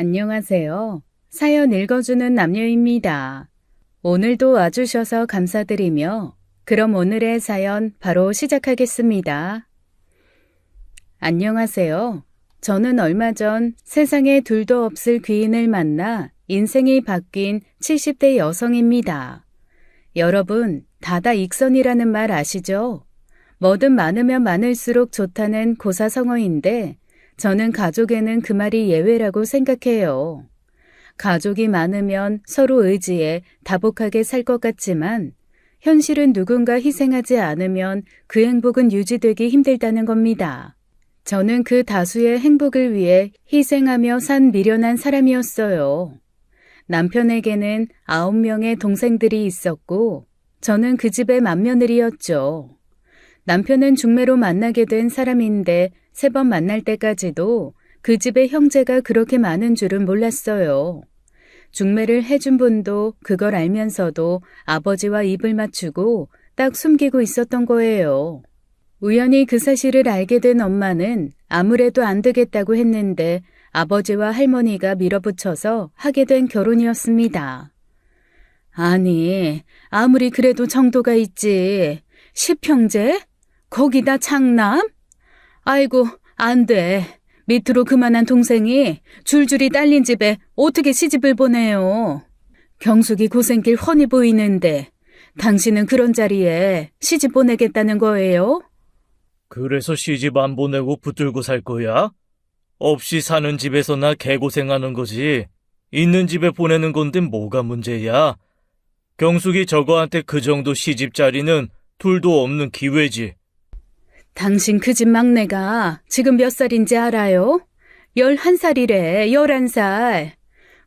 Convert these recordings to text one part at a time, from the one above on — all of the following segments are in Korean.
안녕하세요. 사연 읽어주는 남녀입니다. 오늘도 와주셔서 감사드리며 그럼 오늘의 사연 바로 시작하겠습니다. 안녕하세요. 저는 얼마 전 세상에 둘도 없을 귀인을 만나 인생이 바뀐 70대 여성입니다. 여러분, 다다익선이라는 말 아시죠? 뭐든 많으면 많을수록 좋다는 고사성어인데 저는 가족에는 그 말이 예외라고 생각해요. 가족이 많으면 서로 의지해 다복하게 살 것 같지만 현실은 누군가 희생하지 않으면 그 행복은 유지되기 힘들다는 겁니다. 저는 그 다수의 행복을 위해 희생하며 산 미련한 사람이었어요. 남편에게는 9명의 동생들이 있었고 저는 그 집의 맏며느리였죠. 남편은 중매로 만나게 된 사람인데 3번 만날 때까지도 그 집의 형제가 그렇게 많은 줄은 몰랐어요. 중매를 해준 분도 그걸 알면서도 아버지와 입을 맞추고 딱 숨기고 있었던 거예요. 우연히 그 사실을 알게 된 엄마는 아무래도 안 되겠다고 했는데 아버지와 할머니가 밀어붙여서 하게 된 결혼이었습니다. 아니, 아무리 그래도 정도가 있지. 10형제? 거기다 장남? 아이고, 안 돼. 밑으로 그만한 동생이 줄줄이 딸린 집에 어떻게 시집을 보내요. 경숙이 고생길 훤히 보이는데 당신은 그런 자리에 시집 보내겠다는 거예요? 그래서 시집 안 보내고 붙들고 살 거야? 없이 사는 집에서 나 개고생하는 거지. 있는 집에 보내는 건데 뭐가 문제야? 경숙이 저거한테 그 정도 시집 자리는 둘도 없는 기회지. 당신 그 집 막내가 지금 몇 살인지 알아요? 11살이래, 11살.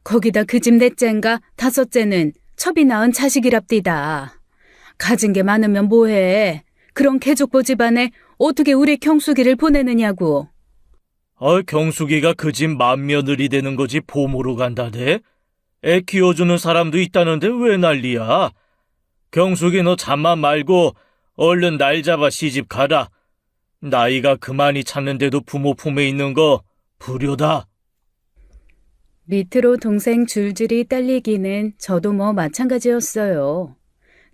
거기다 그 집 넷째인가 5째는 첩이 낳은 자식이랍디다. 가진 게 많으면 뭐해. 그런 개족보 집안에 어떻게 우리 경숙이를 보내느냐고. 경숙이가 그 집 맏며느리 되는 거지 보모로 간다대? 애 키워주는 사람도 있다는데 왜 난리야? 경숙이 너 잠만 말고 얼른 날 잡아 시집 가라. 나이가 그만이 찼는데도 부모 품에 있는 거 불효다. 밑으로 동생 줄줄이 딸리기는 저도 뭐 마찬가지였어요.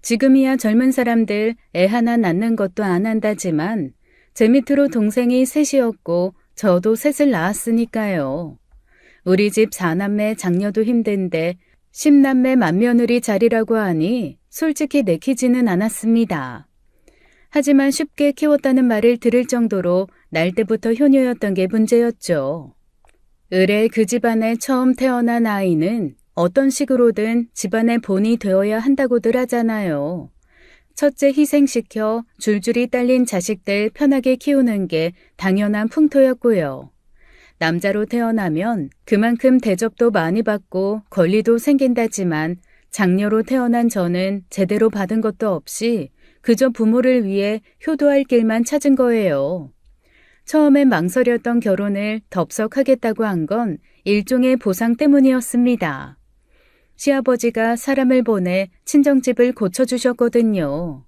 지금이야 젊은 사람들 애 하나 낳는 것도 안 한다지만 제 밑으로 동생이 셋이었고 저도 셋을 낳았으니까요. 우리 집 4남매 장녀도 힘든데 10남매 맏며느리 자리라고 하니 솔직히 내키지는 않았습니다. 하지만 쉽게 키웠다는 말을 들을 정도로 날 때부터 효녀였던 게 문제였죠. 을에 그 집안에 처음 태어난 아이는 어떤 식으로든 집안의 본이 되어야 한다고들 하잖아요. 첫째 희생시켜 줄줄이 딸린 자식들 편하게 키우는 게 당연한 풍토였고요. 남자로 태어나면 그만큼 대접도 많이 받고 권리도 생긴다지만 장녀로 태어난 저는 제대로 받은 것도 없이 그저 부모를 위해 효도할 길만 찾은 거예요. 처음엔 망설였던 결혼을 덥석하겠다고 한 건 일종의 보상 때문이었습니다. 시아버지가 사람을 보내 친정집을 고쳐주셨거든요.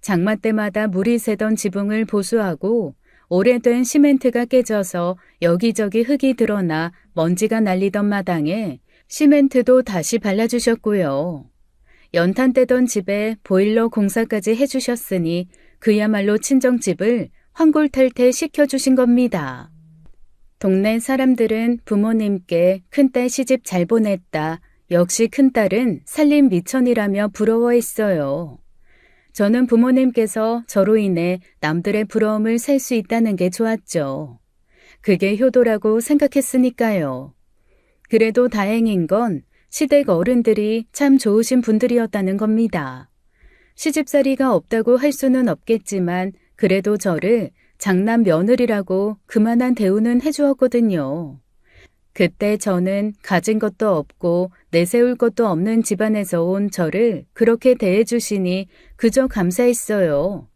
장마 때마다 물이 새던 지붕을 보수하고 오래된 시멘트가 깨져서 여기저기 흙이 드러나 먼지가 날리던 마당에 시멘트도 다시 발라주셨고요. 연탄 떼던 집에 보일러 공사까지 해주셨으니 그야말로 친정집을 환골탈태 시켜주신 겁니다. 동네 사람들은 부모님께 큰딸 시집 잘 보냈다. 역시 큰딸은 살림 미천이라며 부러워했어요. 저는 부모님께서 저로 인해 남들의 부러움을 살 수 있다는 게 좋았죠. 그게 효도라고 생각했으니까요. 그래도 다행인 건 시댁 어른들이 참 좋으신 분들이었다는 겁니다. 시집살이가 없다고 할 수는 없겠지만 그래도 저를 장남 며느리라고 그만한 대우는 해주었거든요. 그때 저는 가진 것도 없고 내세울 것도 없는 집안에서 온 저를 그렇게 대해주시니 그저 감사했어요.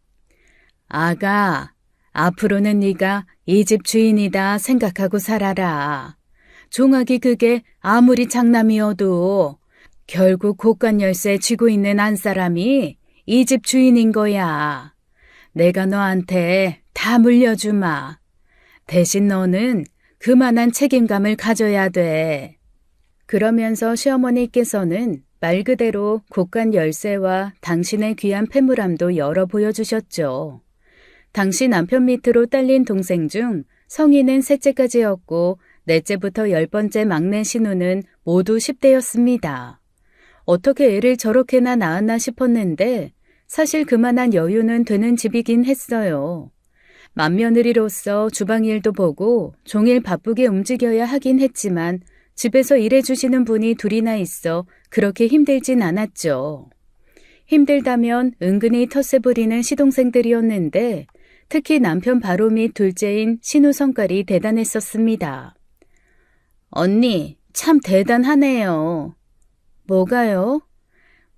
아가, 앞으로는 네가 이 집 주인이다 생각하고 살아라. 종학이 그게 아무리 장남이어도 결국 곳간 열쇠 쥐고 있는 안 사람이 이 집 주인인 거야. 내가 너한테 다 물려주마. 대신 너는 그만한 책임감을 가져야 돼. 그러면서 시어머니께서는 말 그대로 곳간 열쇠와 당신의 귀한 패물함도 열어 보여주셨죠. 당시 남편 밑으로 딸린 동생 중 성인은 셋째까지였고 넷째부터 10번째 막내 신우는 모두 10대였습니다. 어떻게 애를 저렇게나 낳았나 싶었는데 사실 그만한 여유는 되는 집이긴 했어요. 맏며느리로서 주방 일도 보고 종일 바쁘게 움직여야 하긴 했지만 집에서 일해주시는 분이 둘이나 있어 그렇게 힘들진 않았죠. 힘들다면 은근히 텃세 부리는 시동생들이었는데 특히 남편 바로 밑 둘째인 신우 성깔이 대단했었습니다. 언니, 참 대단하네요. 뭐가요?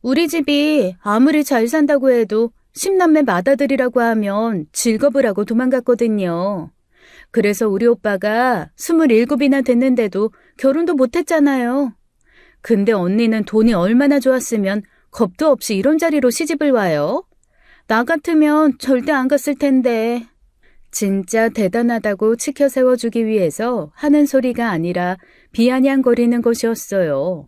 우리 집이 아무리 잘 산다고 해도 10남매 맏아들이라고 하면 직업을 하고 도망갔거든요. 그래서 우리 오빠가 27이나 됐는데도 결혼도 못했잖아요. 근데 언니는 돈이 얼마나 좋았으면 겁도 없이 이런 자리로 시집을 와요? 나 같으면 절대 안 갔을 텐데. 진짜 대단하다고 치켜 세워주기 위해서 하는 소리가 아니라 비아냥거리는 것이었어요.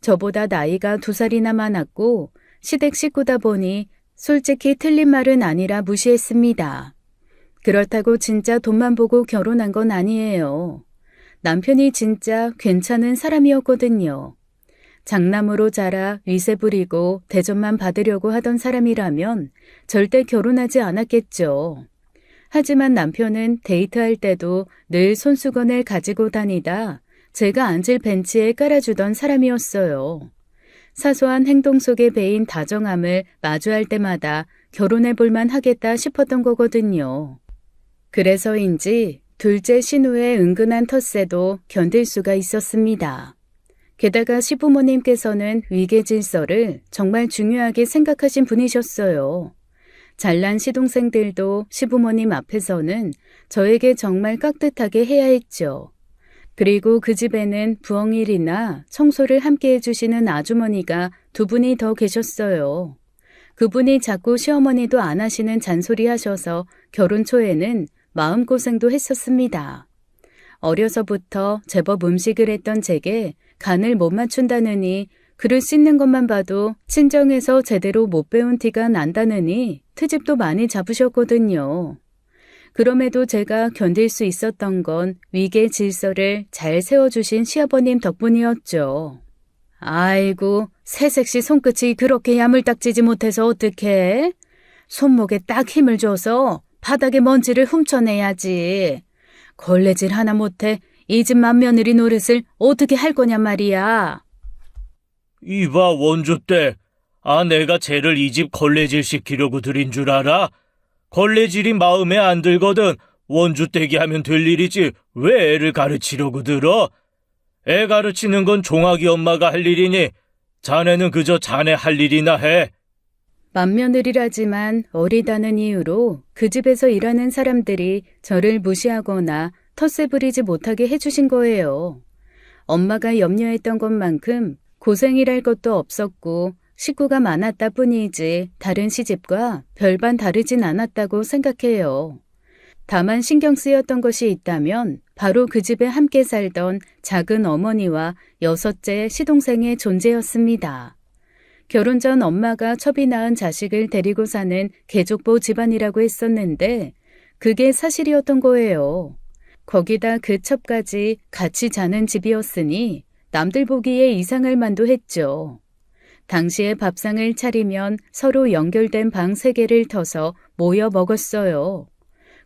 저보다 나이가 2살이나 많았고 시댁 식구다 보니 솔직히 틀린 말은 아니라 무시했습니다. 그렇다고 진짜 돈만 보고 결혼한 건 아니에요. 남편이 진짜 괜찮은 사람이었거든요. 장남으로 자라 위세 부리고 대접만 받으려고 하던 사람이라면 절대 결혼하지 않았겠죠. 하지만 남편은 데이트할 때도 늘 손수건을 가지고 다니다 제가 앉을 벤치에 깔아주던 사람이었어요. 사소한 행동 속에 배인 다정함을 마주할 때마다 결혼해 볼만 하겠다 싶었던 거거든요. 그래서인지 둘째 신우의 은근한 텃세도 견딜 수가 있었습니다. 게다가 시부모님께서는 위계 질서를 정말 중요하게 생각하신 분이셨어요. 잘난 시동생들도 시부모님 앞에서는 저에게 정말 깍듯하게 해야 했죠. 그리고 그 집에는 부엌일이나 청소를 함께 해주시는 아주머니가 2분이 더 계셨어요. 그분이 자꾸 시어머니도 안 하시는 잔소리 하셔서 결혼 초에는 마음고생도 했었습니다. 어려서부터 제법 음식을 했던 제게 간을 못 맞춘다느니 그릇 씻는 것만 봐도 친정에서 제대로 못 배운 티가 난다느니 트집도 많이 잡으셨거든요. 그럼에도 제가 견딜 수 있었던 건 위계 질서를 잘 세워주신 시아버님 덕분이었죠. 아이고, 새색시 손끝이 그렇게 야물딱지지 못해서 어떡해? 손목에 딱 힘을 줘서 바닥에 먼지를 훔쳐내야지. 걸레질 하나 못해 이 집 맏며느리 노릇을 어떻게 할 거냔 말이야. 이봐 원주댁, 내가 쟤를 이 집 걸레질 시키려고 들인 줄 알아? 걸레질이 마음에 안 들거든 원주댁이 하면 될 일이지 왜 애를 가르치려고 들어? 애 가르치는 건 종아기 엄마가 할 일이니 자네는 그저 자네 할 일이나 해. 맏며느리라지만 어리다는 이유로 그 집에서 일하는 사람들이 저를 무시하거나 텃세 부리지 못하게 해주신 거예요. 엄마가 염려했던 것만큼 고생이랄 것도 없었고 식구가 많았다 뿐이지 다른 시집과 별반 다르진 않았다고 생각해요. 다만 신경 쓰였던 것이 있다면 바로 그 집에 함께 살던 작은 어머니와 6째 시동생의 존재였습니다. 결혼 전 엄마가 첩이 낳은 자식을 데리고 사는 개족보 집안이라고 했었는데 그게 사실이었던 거예요. 거기다 그 첩까지 같이 자는 집이었으니 남들 보기에 이상할 만도 했죠. 당시에 밥상을 차리면 서로 연결된 방 3개를 터서 모여 먹었어요.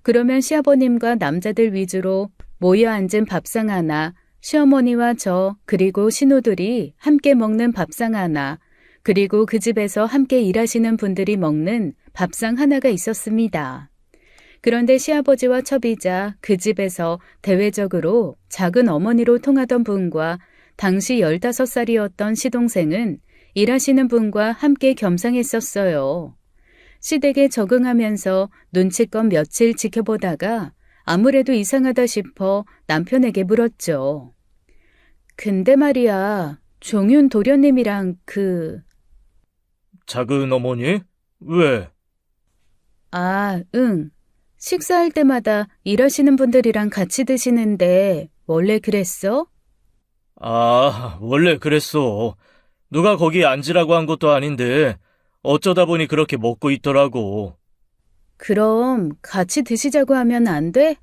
그러면 시아버님과 남자들 위주로 모여 앉은 밥상 하나, 시어머니와 저 그리고 신우들이 함께 먹는 밥상 하나, 그리고 그 집에서 함께 일하시는 분들이 먹는 밥상 하나가 있었습니다. 그런데 시아버지와 첩이자 그 집에서 대외적으로 작은 어머니로 통하던 분과 당시 15살이었던 시동생은 일하시는 분과 함께 겸상했었어요. 시댁에 적응하면서 눈치껏 며칠 지켜보다가 아무래도 이상하다 싶어 남편에게 물었죠. 근데 말이야, 종윤 도련님이랑 작은 어머니? 왜? 응. 식사할 때마다 일하시는 분들이랑 같이 드시는데 원래 그랬어? 아, 원래 그랬어. 누가 거기 앉으라고 한 것도 아닌데 어쩌다 보니 그렇게 먹고 있더라고. 그럼 같이 드시자고 하면 안 돼?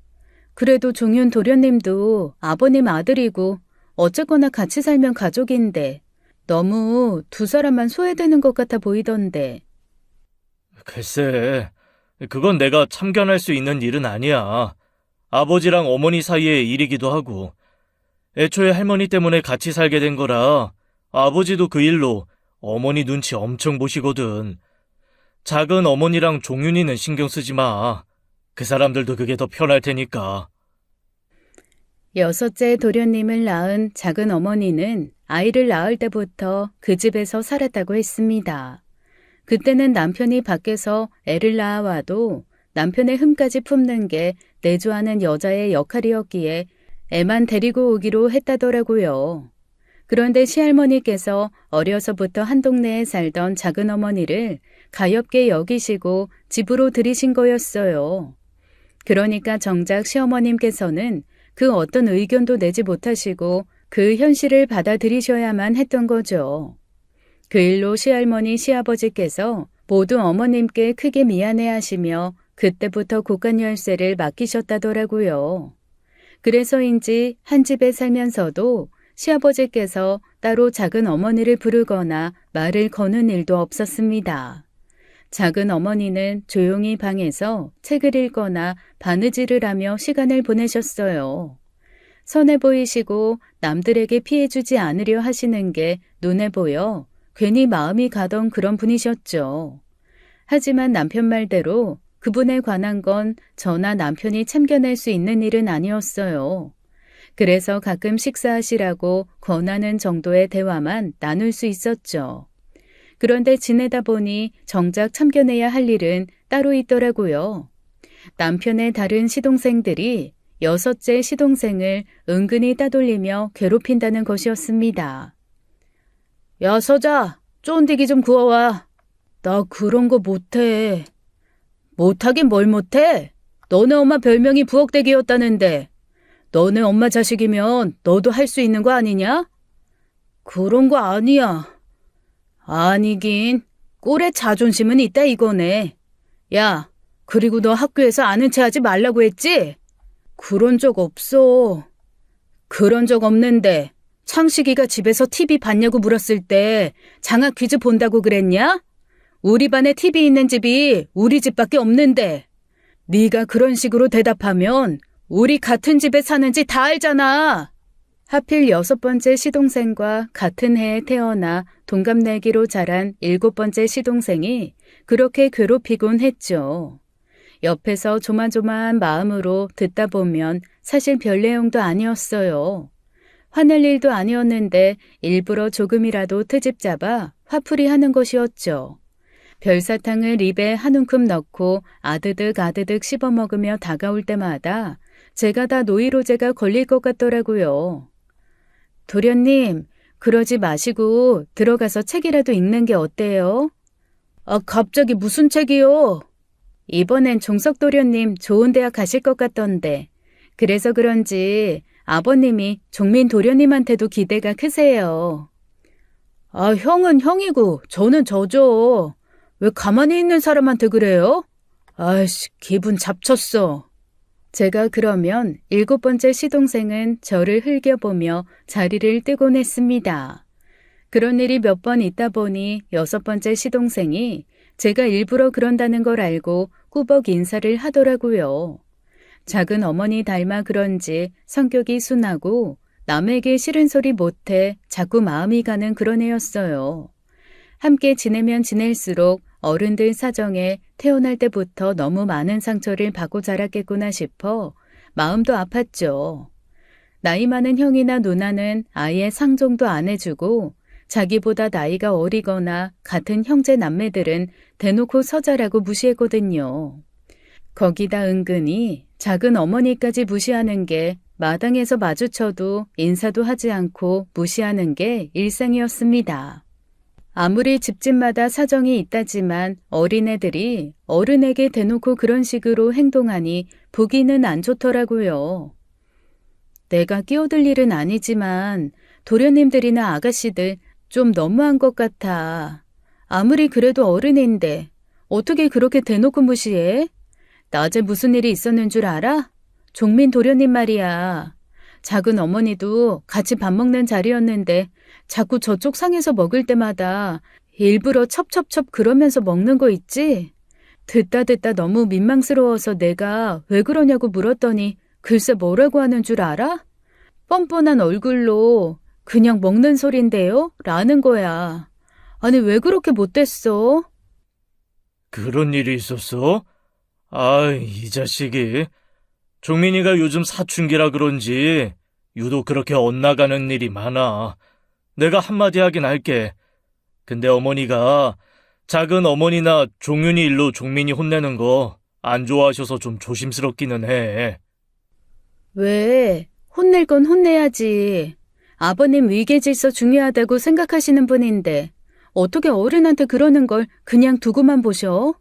그래도 종윤 도련님도 아버님 아들이고 어쨌거나 같이 살면 가족인데 너무 두 사람만 소외되는 것 같아 보이던데. 글쎄, 그건 내가 참견할 수 있는 일은 아니야. 아버지랑 어머니 사이의 일이기도 하고. 애초에 할머니 때문에 같이 살게 된 거라 아버지도 그 일로 어머니 눈치 엄청 보시거든. 작은 어머니랑 종윤이는 신경 쓰지 마. 그 사람들도 그게 더 편할 테니까. 여섯째 도련님을 낳은 작은 어머니는 아이를 낳을 때부터 그 집에서 살았다고 했습니다. 그때는 남편이 밖에서 애를 낳아와도 남편의 흠까지 품는 게 내조하는 여자의 역할이었기에 애만 데리고 오기로 했다더라고요. 그런데 시할머니께서 어려서부터 한 동네에 살던 작은 어머니를 가엾게 여기시고 집으로 들이신 거였어요. 그러니까 정작 시어머님께서는 그 어떤 의견도 내지 못하시고 그 현실을 받아들이셔야만 했던 거죠. 그 일로 시할머니, 시아버지께서 모두 어머님께 크게 미안해하시며 그때부터 곳간 열쇠를 맡기셨다더라고요. 그래서인지 한 집에 살면서도 시아버지께서 따로 작은 어머니를 부르거나 말을 거는 일도 없었습니다. 작은 어머니는 조용히 방에서 책을 읽거나 바느질을 하며 시간을 보내셨어요. 선해 보이시고 남들에게 피해주지 않으려 하시는 게 눈에 보여 괜히 마음이 가던 그런 분이셨죠. 하지만 남편 말대로 그분에 관한 건 저나 남편이 참견할 수 있는 일은 아니었어요. 그래서 가끔 식사하시라고 권하는 정도의 대화만 나눌 수 있었죠. 그런데 지내다 보니 정작 참견해야 할 일은 따로 있더라고요. 남편의 다른 시동생들이 여섯째 시동생을 은근히 따돌리며 괴롭힌다는 것이었습니다. 야, 서자, 쫀디기 좀 구워와. 나 그런 거 못해. 못하긴 뭘 못해? 너네 엄마 별명이 부엌대기였다는데. 너네 엄마 자식이면 너도 할 수 있는 거 아니냐? 그런 거 아니야. 아니긴 꼴에 자존심은 있다 이거네. 야, 그리고 너 학교에서 아는 체 하지 말라고 했지? 그런 적 없어. 그런 적 없는데 창식이가 집에서 TV 봤냐고 물었을 때 장학 퀴즈 본다고 그랬냐? 우리 반에 TV 있는 집이 우리 집밖에 없는데 네가 그런 식으로 대답하면 우리 같은 집에 사는지 다 알잖아. 하필 여섯 번째 시동생과 같은 해에 태어나 동갑내기로 자란 일곱 번째 시동생이 그렇게 괴롭히곤 했죠. 옆에서 조마조마한 마음으로 듣다 보면 사실 별 내용도 아니었어요. 화낼 일도 아니었는데 일부러 조금이라도 트집 잡아 화풀이 하는 것이었죠. 별사탕을 입에 한 움큼 넣고 아드득 아드득 씹어먹으며 다가올 때마다 제가 다 노이로제가 걸릴 것 같더라고요. 도련님, 그러지 마시고 들어가서 책이라도 읽는 게 어때요? 아, 갑자기 무슨 책이요? 이번엔 종석도련님 좋은 대학 가실 것 같던데. 그래서 그런지 아버님이 종민 도련님한테도 기대가 크세요. 아, 형은 형이고 저는 저죠. 왜 가만히 있는 사람한테 그래요? 아이씨, 기분 잡쳤어. 제가 그러면 일곱 번째 시동생은 저를 흘겨보며 자리를 뜨곤 했습니다. 그런 일이 몇 번 있다 보니 여섯 번째 시동생이 제가 일부러 그런다는 걸 알고 꾸벅 인사를 하더라고요. 작은 어머니 닮아 그런지 성격이 순하고 남에게 싫은 소리 못해 자꾸 마음이 가는 그런 애였어요. 함께 지내면 지낼수록 어른들 사정에 태어날 때부터 너무 많은 상처를 받고 자랐겠구나 싶어 마음도 아팠죠. 나이 많은 형이나 누나는 아예 상종도 안 해주고 자기보다 나이가 어리거나 같은 형제 남매들은 대놓고 서자라고 무시했거든요. 거기다 은근히 작은 어머니까지 무시하는 게 마당에서 마주쳐도 인사도 하지 않고 무시하는 게 일상이었습니다. 아무리 집집마다 사정이 있다지만 어린애들이 어른에게 대놓고 그런 식으로 행동하니 보기는 안 좋더라고요. 내가 끼어들 일은 아니지만 도련님들이나 아가씨들 좀 너무한 것 같아. 아무리 그래도 어른인데 어떻게 그렇게 대놓고 무시해? 낮에 무슨 일이 있었는 줄 알아? 종민 도련님 말이야. 작은 어머니도 같이 밥 먹는 자리였는데 자꾸 저쪽 상에서 먹을 때마다 일부러 첩첩첩 그러면서 먹는 거 있지? 듣다 너무 민망스러워서 내가 왜 그러냐고 물었더니 글쎄 뭐라고 하는 줄 알아? 뻔뻔한 얼굴로 그냥 먹는 소린데요? 라는 거야. 아니 왜 그렇게 못됐어? 그런 일이 있었어? 아, 이 자식이. 종민이가 요즘 사춘기라 그런지 유독 그렇게 엇나가는 일이 많아. 내가 한마디 하긴 할게. 근데 어머니가 작은 어머니나 종윤이 일로 종민이 혼내는 거 안 좋아하셔서 좀 조심스럽기는 해. 왜? 혼낼 건 혼내야지. 아버님 위계질서 중요하다고 생각하시는 분인데 어떻게 어른한테 그러는 걸 그냥 두고만 보셔?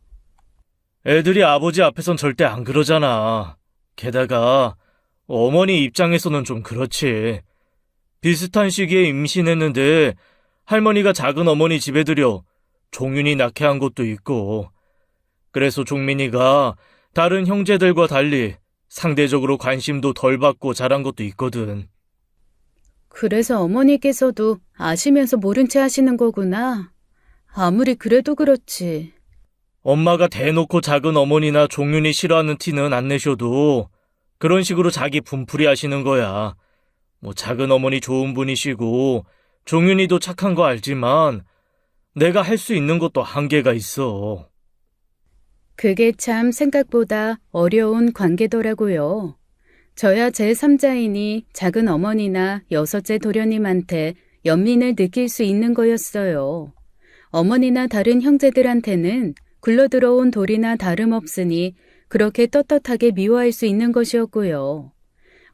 애들이 아버지 앞에선 절대 안 그러잖아. 게다가 어머니 입장에서는 좀 그렇지. 비슷한 시기에 임신했는데 할머니가 작은 어머니 집에 들여 종윤이 낳게 한 것도 있고, 그래서 종민이가 다른 형제들과 달리 상대적으로 관심도 덜 받고 자란 것도 있거든. 그래서 어머니께서도 아시면서 모른 채 하시는 거구나. 아무리 그래도 그렇지. 엄마가 대놓고 작은 어머니나 종윤이 싫어하는 티는 안 내셔도 그런 식으로 자기 분풀이 하시는 거야. 뭐 작은 어머니 좋은 분이시고 종윤이도 착한 거 알지만 내가 할 수 있는 것도 한계가 있어. 그게 참 생각보다 어려운 관계더라고요. 저야 제3자이니 작은 어머니나 여섯째 도련님한테 연민을 느낄 수 있는 거였어요. 어머니나 다른 형제들한테는 굴러들어온 돌이나 다름없으니 그렇게 떳떳하게 미워할 수 있는 것이었고요.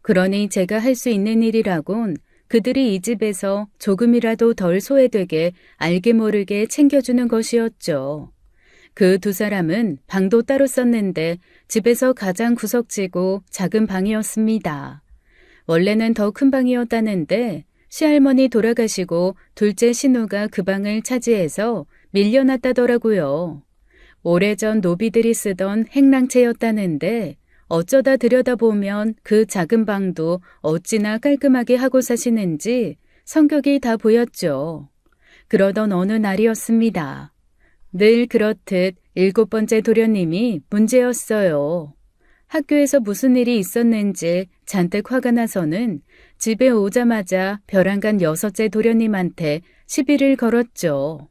그러니 제가 할 수 있는 일이라곤 그들이 이 집에서 조금이라도 덜 소외되게 알게 모르게 챙겨주는 것이었죠. 그 두 사람은 방도 따로 썼는데 집에서 가장 구석지고 작은 방이었습니다. 원래는 더 큰 방이었다는데 시할머니 돌아가시고 둘째 신우가 그 방을 차지해서 밀려났다더라고요. 오래전 노비들이 쓰던 행랑채였다는데 어쩌다 들여다보면 그 작은 방도 어찌나 깔끔하게 하고 사시는지 성격이 다 보였죠. 그러던 어느 날이었습니다. 늘 그렇듯 7번째 도련님이 문제였어요. 학교에서 무슨 일이 있었는지 잔뜩 화가 나서는 집에 오자마자 벼랑간 6째 도련님한테 시비를 걸었죠.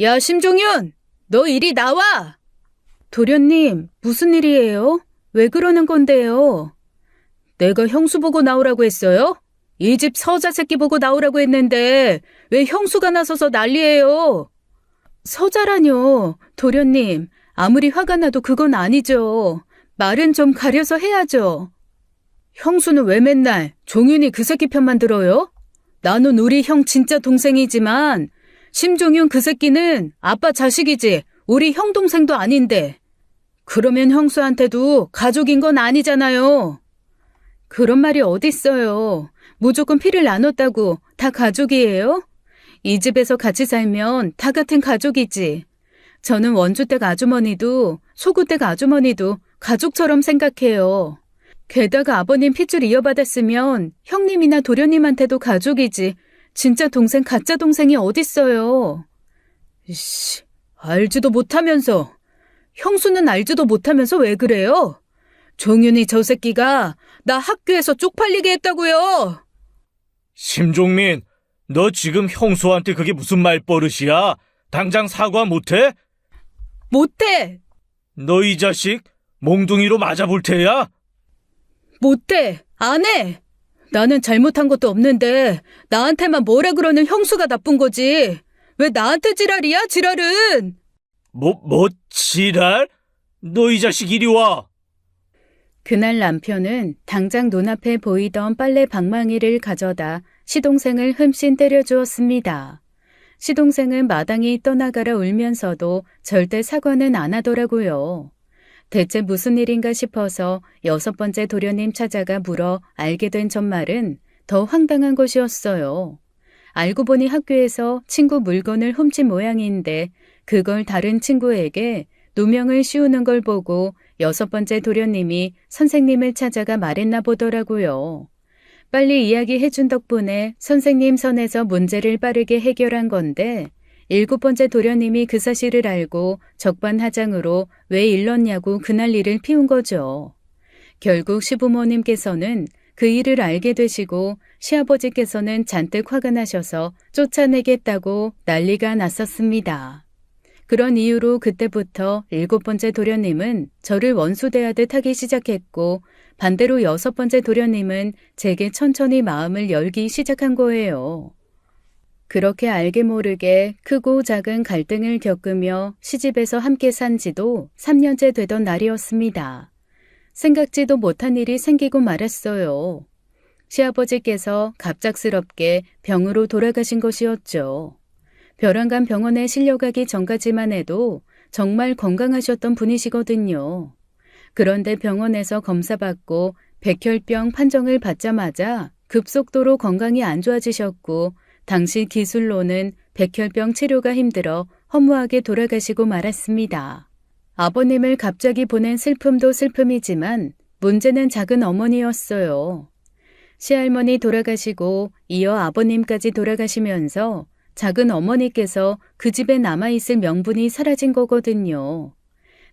야, 심종윤! 너 이리 나와! 도련님, 무슨 일이에요? 왜 그러는 건데요? 내가 형수 보고 나오라고 했어요? 이 집 서자 새끼 보고 나오라고 했는데 왜 형수가 나서서 난리예요? 서자라뇨. 도련님, 아무리 화가 나도 그건 아니죠. 말은 좀 가려서 해야죠. 형수는 왜 맨날 종윤이 그 새끼 편만 들어요? 나는 우리 형 진짜 동생이지만 심종윤 그 새끼는 아빠 자식이지 우리 형 동생도 아닌데. 그러면 형수한테도 가족인 건 아니잖아요. 그런 말이 어딨어요. 무조건 피를 나눴다고 다 가족이에요? 이 집에서 같이 살면 다 같은 가족이지. 저는 원주댁 아주머니도 소구댁 아주머니도 가족처럼 생각해요. 게다가 아버님 핏줄 이어받았으면 형님이나 도련님한테도 가족이지. 진짜 동생 가짜 동생이 어딨어요. 이씨, 알지도 못하면서. 형수는 알지도 못하면서 왜 그래요? 종윤이 저 새끼가 나 학교에서 쪽팔리게 했다고요. 심종민, 너 지금 형수한테 그게 무슨 말버릇이야? 당장 사과 못해? 못해! 너 이 자식 몽둥이로 맞아볼 테야? 못해! 안 해! 나는 잘못한 것도 없는데 나한테만 뭐라 그러는 형수가 나쁜 거지. 왜 나한테 지랄이야, 지랄은? 지랄? 너 이 자식 이리 와. 그날 남편은 당장 눈앞에 보이던 빨래 방망이를 가져다 시동생을 흠씬 때려주었습니다. 시동생은 마당에 떠나가라 울면서도 절대 사과는 안 하더라고요. 대체 무슨 일인가 싶어서 6번째 도련님 찾아가 물어 알게 된 전말은 더 황당한 것이었어요. 알고 보니 학교에서 친구 물건을 훔친 모양인데 그걸 다른 친구에게 누명을 씌우는 걸 보고 6번째 도련님이 선생님을 찾아가 말했나 보더라고요. 빨리 이야기해준 덕분에 선생님 선에서 문제를 빠르게 해결한 건데 7번째 도련님이 그 사실을 알고 적반하장으로 왜 일렀냐고 그난리를 피운 거죠. 결국 시부모님께서는 그 일을 알게 되시고 시아버지께서는 잔뜩 화가 나셔서 쫓아내겠다고 난리가 났었습니다. 그런 이유로 그때부터 7번째 도련님은 저를 원수대하듯 하기 시작했고 반대로 6번째 도련님은 제게 천천히 마음을 열기 시작한 거예요. 그렇게 알게 모르게 크고 작은 갈등을 겪으며 시집에서 함께 산 지도 3년째 되던 날이었습니다. 생각지도 못한 일이 생기고 말았어요. 시아버지께서 갑작스럽게 병으로 돌아가신 것이었죠. 벼랑간 병원에 실려가기 전까지만 해도 정말 건강하셨던 분이시거든요. 그런데 병원에서 검사받고 백혈병 판정을 받자마자 급속도로 건강이 안 좋아지셨고 당시 기술로는 백혈병 치료가 힘들어 허무하게 돌아가시고 말았습니다. 아버님을 갑자기 보낸 슬픔도 슬픔이지만 문제는 작은 어머니였어요. 시할머니 돌아가시고 이어 아버님까지 돌아가시면서 작은 어머니께서 그 집에 남아있을 명분이 사라진 거거든요.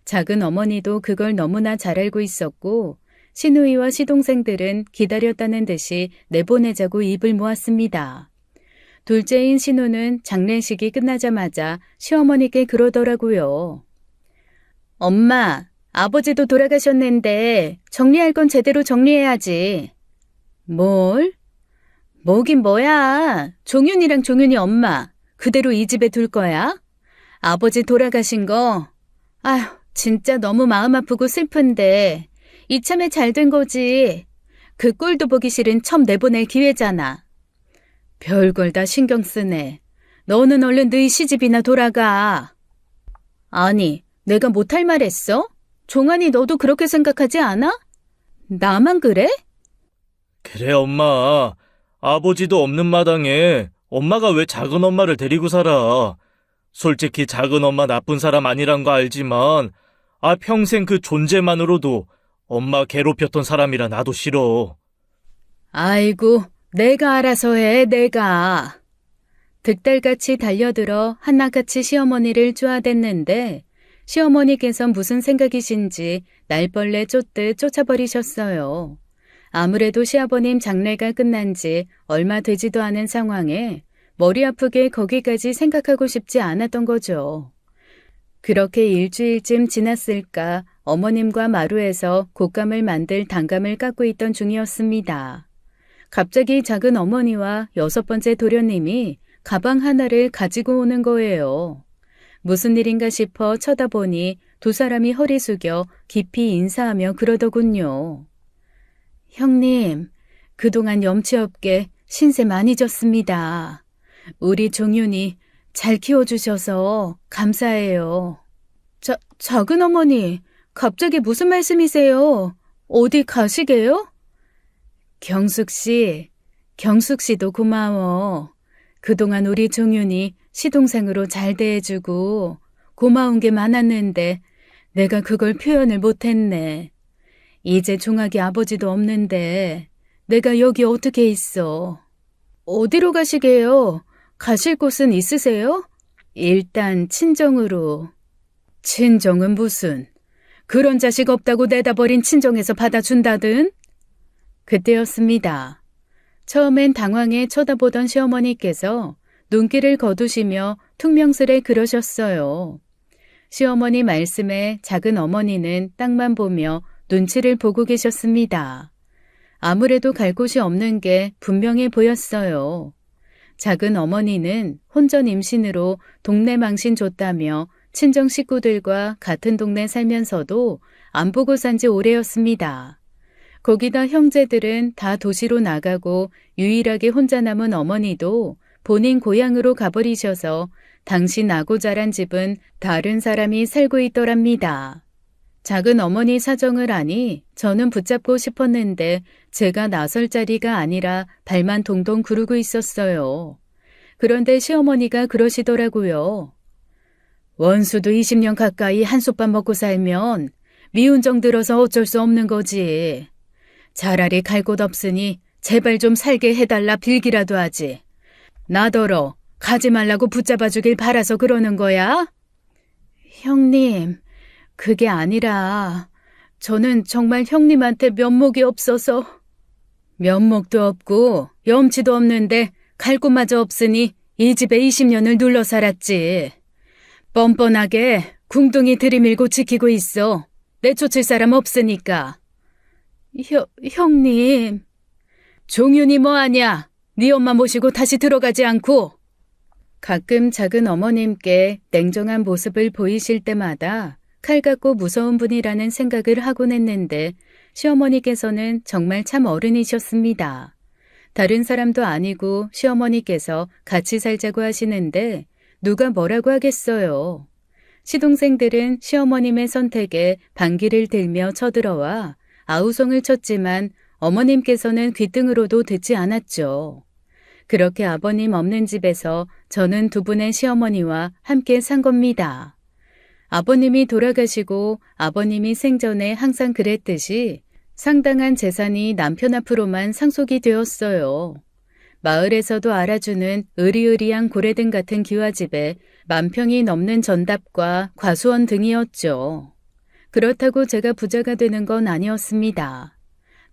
작은 어머니도 그걸 너무나 잘 알고 있었고 시누이와 시동생들은 기다렸다는 듯이 내보내자고 입을 모았습니다. 둘째인 신우는 장례식이 끝나자마자 시어머니께 그러더라고요. 엄마, 아버지도 돌아가셨는데 정리할 건 제대로 정리해야지. 뭘? 뭐긴 뭐야. 종윤이랑 종윤이 엄마 그대로 이 집에 둘 거야? 아버지 돌아가신 거 아휴 진짜 너무 마음 아프고 슬픈데 이참에 잘 된 거지. 그 꼴도 보기 싫은 첩 내보낼 기회잖아. 별걸 다 신경 쓰네. 너는 얼른 너희 시집이나 돌아가. 아니 내가 못할 말 했어? 종환이 너도 그렇게 생각하지 않아? 나만 그래? 그래, 엄마. 아버지도 없는 마당에 엄마가 왜 작은 엄마를 데리고 살아. 솔직히 작은 엄마 나쁜 사람 아니란 거 알지만 평생 그 존재만으로도 엄마 괴롭혔던 사람이라 나도 싫어. 아이고 내가 알아서 해 내가. 득달같이 달려들어 한낱같이 시어머니를 쪼아댔는데 시어머니께서 무슨 생각이신지 날벌레 쫓듯 쫓아버리셨어요. 아무래도 시아버님 장례가 끝난 지 얼마 되지도 않은 상황에 머리 아프게 거기까지 생각하고 싶지 않았던 거죠. 그렇게 일주일쯤 지났을까 어머님과 마루에서 곶감을 만들 단감을 깎고 있던 중이었습니다. 갑자기 작은 어머니와 6번째 도련님이 가방 하나를 가지고 오는 거예요. 무슨 일인가 싶어 쳐다보니 두 사람이 허리 숙여 깊이 인사하며 그러더군요. 형님, 그동안 염치 없게 신세 많이 졌습니다. 우리 종윤이 잘 키워주셔서 감사해요. 작은 어머니, 갑자기 무슨 말씀이세요? 어디 가시게요? 경숙 씨도 고마워. 그동안 우리 종윤이 시동생으로 잘 대해주고 고마운 게 많았는데 내가 그걸 표현을 못했네. 이제 종학이 아버지도 없는데 내가 여기 어떻게 있어? 어디로 가시게요? 가실 곳은 있으세요? 일단 친정으로. 친정은 무슨? 그런 자식 없다고 내다버린 친정에서 받아준다든? 그때였습니다. 처음엔 당황해 쳐다보던 시어머니께서 눈길을 거두시며 퉁명스레 그러셨어요. 시어머니 말씀에 작은 어머니는 땅만 보며 눈치를 보고 계셨습니다. 아무래도 갈 곳이 없는 게 분명해 보였어요. 작은 어머니는 혼전 임신으로 동네 망신 줬다며 친정 식구들과 같은 동네 살면서도 안 보고 산 지 오래였습니다. 거기다 형제들은 다 도시로 나가고 유일하게 혼자 남은 어머니도 본인 고향으로 가버리셔서 당시 나고 자란 집은 다른 사람이 살고 있더랍니다. 작은 어머니 사정을 아니 저는 붙잡고 싶었는데 제가 나설 자리가 아니라 발만 동동 구르고 있었어요. 그런데 시어머니가 그러시더라고요. 원수도 20년 가까이 한솥밥 먹고 살면 미운 정 들어서 어쩔 수 없는 거지. 차라리 갈 곳 없으니 제발 좀 살게 해달라 빌기라도 하지. 나더러 가지 말라고 붙잡아 주길 바라서 그러는 거야? 형님, 그게 아니라 저는 정말 형님한테 면목이 없어서. 면목도 없고 염치도 없는데 갈 곳마저 없으니 이 집에 20년을 눌러 살았지. 뻔뻔하게 궁둥이 들이밀고 지키고 있어. 내쫓을 사람 없으니까. 형님. 종윤이 뭐하냐? 네 엄마 모시고 다시 들어가지 않고. 가끔 작은 어머님께 냉정한 모습을 보이실 때마다 칼 같고 무서운 분이라는 생각을 하곤 했는데 시어머니께서는 정말 참 어른이셨습니다. 다른 사람도 아니고 시어머니께서 같이 살자고 하시는데 누가 뭐라고 하겠어요. 시동생들은 시어머님의 선택에 반기를 들며 쳐들어와 아우성을 쳤지만 어머님께서는 귓등으로도 듣지 않았죠. 그렇게 아버님 없는 집에서 저는 두 분의 시어머니와 함께 산 겁니다. 아버님이 돌아가시고 아버님이 생전에 항상 그랬듯이 상당한 재산이 남편 앞으로만 상속이 되었어요. 마을에서도 알아주는 으리으리한 고래등 같은 기와집에 만평이 넘는 전답과 과수원 등이었죠. 그렇다고 제가 부자가 되는 건 아니었습니다.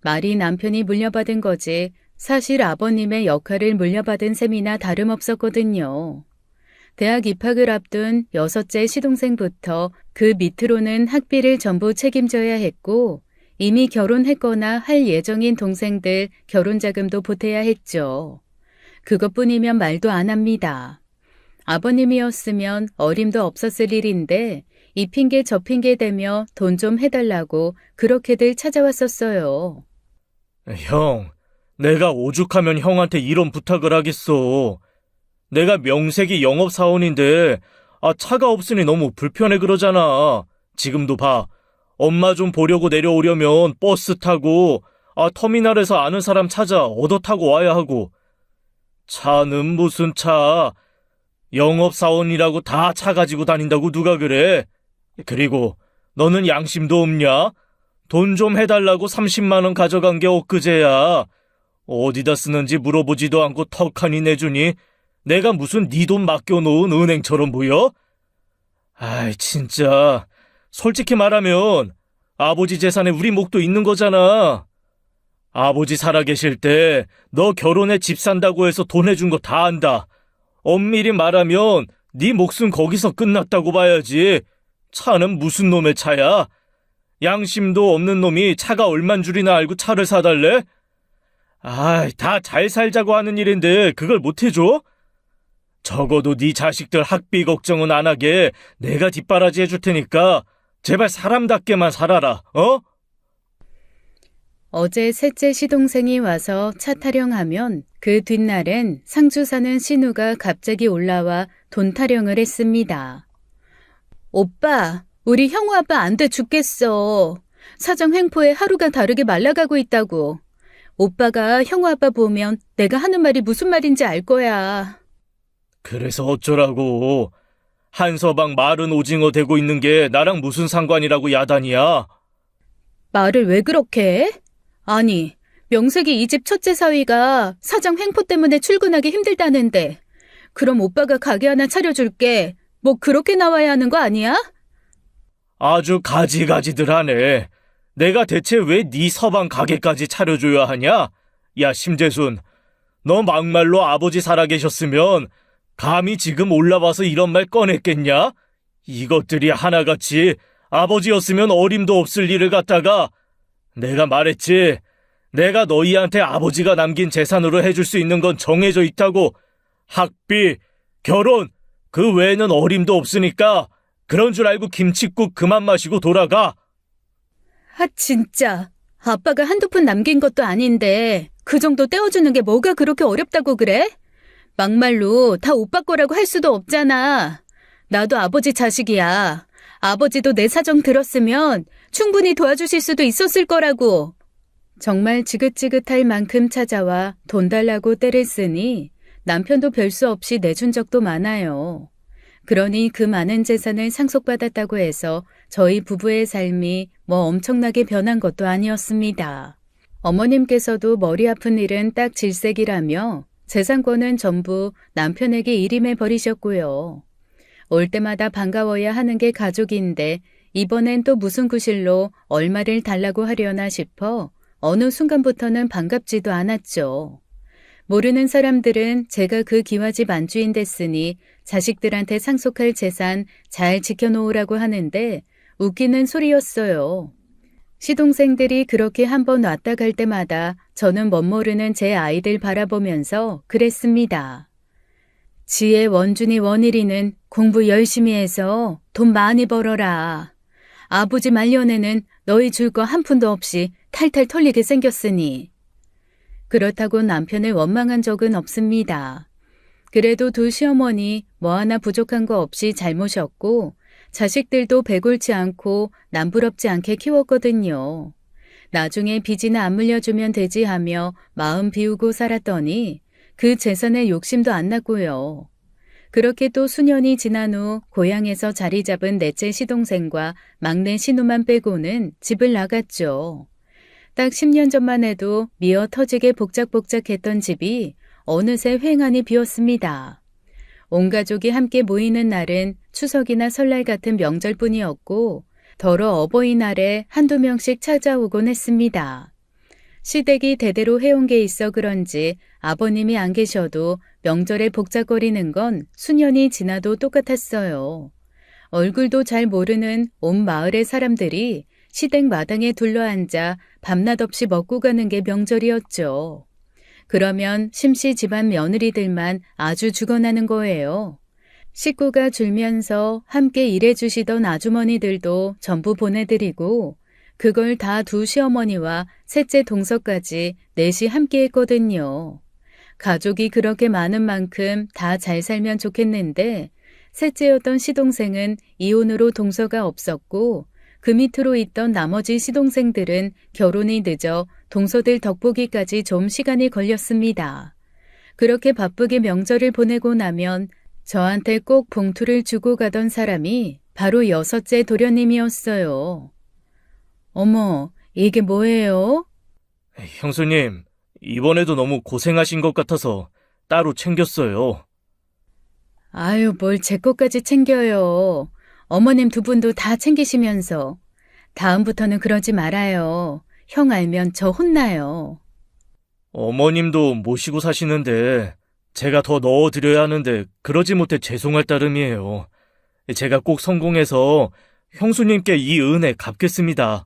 말이 남편이 물려받은 거지 사실 아버님의 역할을 물려받은 셈이나 다름없었거든요. 대학 입학을 앞둔 6째 시동생부터 그 밑으로는 학비를 전부 책임져야 했고 이미 결혼했거나 할 예정인 동생들 결혼자금도 보태야 했죠. 그것뿐이면 말도 안 합니다. 아버님이었으면 어림도 없었을 일인데 이 핑계 저 핑계 대며 돈 좀 해달라고 그렇게들 찾아왔었어요. 형, 내가 오죽하면 형한테 이런 부탁을 하겠어. 내가 명색이 영업사원인데 차가 없으니 너무 불편해 그러잖아. 지금도 봐. 엄마 좀 보려고 내려오려면 버스 타고 터미널에서 아는 사람 찾아 얻어 타고 와야 하고. 차는 무슨 차. 영업사원이라고 다 차 가지고 다닌다고 누가 그래? 그리고 너는 양심도 없냐? 돈 좀 해달라고 30만 원 가져간 게 엊그제야. 어디다 쓰는지 물어보지도 않고 턱하니 내주니 내가 무슨 네 돈 맡겨놓은 은행처럼 보여? 아이 진짜 솔직히 말하면 아버지 재산에 우리 몫도 있는 거잖아. 아버지 살아계실 때 너 결혼해 집 산다고 해서 돈 해준 거 다 안다. 엄밀히 말하면 네 몫은 거기서 끝났다고 봐야지. 차는 무슨 놈의 차야? 양심도 없는 놈이 차가 얼만 줄이나 알고 차를 사달래? 다 잘 살자고 하는 일인데 그걸 못 해줘? 적어도 네 자식들 학비 걱정은 안 하게 내가 뒷바라지 해줄 테니까 제발 사람답게만 살아라, 어? 어제 셋째 시동생이 와서 차 타령하면 그 뒷날엔 상주 사는 신우가 갑자기 올라와 돈 타령을 했습니다. 오빠, 우리 형우 아빠 안 돼 죽겠어. 사정 횡포에 하루가 다르게 말라가고 있다고. 오빠가 형우 아빠 보면 내가 하는 말이 무슨 말인지 알 거야. 그래서 어쩌라고. 한서방 마른 오징어 되고 있는 게 나랑 무슨 상관이라고 야단이야? 말을 왜 그렇게 해? 아니, 명색이 이 집 첫째 사위가 사장 횡포 때문에 출근하기 힘들다는데 그럼 오빠가 가게 하나 차려줄게. 뭐 그렇게 나와야 하는 거 아니야? 아주 가지가지들 하네. 내가 대체 왜 네 서방 가게까지 차려줘야 하냐? 야 심재순, 너 막말로 아버지 살아계셨으면 감히 지금 올라와서 이런 말 꺼냈겠냐? 이것들이 하나같이 아버지였으면 어림도 없을 일을 갖다가 내가 말했지. 내가 너희한테 아버지가 남긴 재산으로 해줄 수 있는 건 정해져 있다고. 학비, 결혼, 그 외에는 어림도 없으니까 그런 줄 알고 김칫국 그만 마시고 돌아가. 진짜. 아빠가 한두 푼 남긴 것도 아닌데 그 정도 떼어주는 게 뭐가 그렇게 어렵다고 그래? 막말로 다 오빠 거라고 할 수도 없잖아. 나도 아버지 자식이야. 아버지도 내 사정 들었으면 충분히 도와주실 수도 있었을 거라고. 정말 지긋지긋할 만큼 찾아와 돈 달라고 떼를 쓰니 남편도 별 수 없이 내준 적도 많아요. 그러니 그 많은 재산을 상속받았다고 해서 저희 부부의 삶이 뭐 엄청나게 변한 것도 아니었습니다. 어머님께서도 머리 아픈 일은 딱 질색이라며 재산권은 전부 남편에게 일임해 버리셨고요. 올 때마다 반가워야 하는 게 가족인데 이번엔 또 무슨 구실로 얼마를 달라고 하려나 싶어 어느 순간부터는 반갑지도 않았죠. 모르는 사람들은 제가 그 기와집 안주인 됐으니 자식들한테 상속할 재산 잘 지켜놓으라고 하는데 웃기는 소리였어요. 시동생들이 그렇게 한번 왔다 갈 때마다 저는 멋모르는 제 아이들 바라보면서 그랬습니다. 지혜 원준이 원일이는 공부 열심히 해서 돈 많이 벌어라. 아버지 말년에는 너희 줄 거 한 푼도 없이 탈탈 털리게 생겼으니. 그렇다고 남편을 원망한 적은 없습니다. 그래도 두 시어머니 뭐 하나 부족한 거 없이 잘 모셨고 자식들도 배골치 않고 남부럽지 않게 키웠거든요. 나중에 빚이나 안 물려주면 되지 하며 마음 비우고 살았더니 그 재산에 욕심도 안 났고요. 그렇게 또 수년이 지난 후 고향에서 자리 잡은 넷째 시동생과 막내 시누만 빼고는 집을 나갔죠. 딱 10년 전만 해도 미어 터지게 복작복작했던 집이 어느새 휑하니 비었습니다. 온 가족이 함께 모이는 날은 추석이나 설날 같은 명절뿐이었고 더러 어버이날에 한두 명씩 찾아오곤 했습니다. 시댁이 대대로 해온 게 있어 그런지 아버님이 안 계셔도 명절에 복작거리는 건 수년이 지나도 똑같았어요. 얼굴도 잘 모르는 온 마을의 사람들이 시댁 마당에 둘러앉아 밤낮 없이 먹고 가는 게 명절이었죠. 그러면 심씨 집안 며느리들만 아주 죽어나는 거예요. 식구가 줄면서 함께 일해주시던 아주머니들도 전부 보내드리고 그걸 다 두 시어머니와 셋째 동서까지 넷이 함께 했거든요. 가족이 그렇게 많은 만큼 다 잘 살면 좋겠는데 셋째였던 시동생은 이혼으로 동서가 없었고 그 밑으로 있던 나머지 시동생들은 결혼이 늦어 동서들 덕보기까지 좀 시간이 걸렸습니다. 그렇게 바쁘게 명절을 보내고 나면 저한테 꼭 봉투를 주고 가던 사람이 바로 여섯째 도련님이었어요. 어머, 이게 뭐예요? 형수님, 이번에도 너무 고생하신 것 같아서 따로 챙겼어요. 아유, 뭘 제 것까지 챙겨요. 어머님 두 분도 다 챙기시면서. 다음부터는 그러지 말아요. 형 알면 저 혼나요. 어머님도 모시고 사시는데 제가 더 넣어드려야 하는데 그러지 못해 죄송할 따름이에요. 제가 꼭 성공해서 형수님께 이 은혜 갚겠습니다.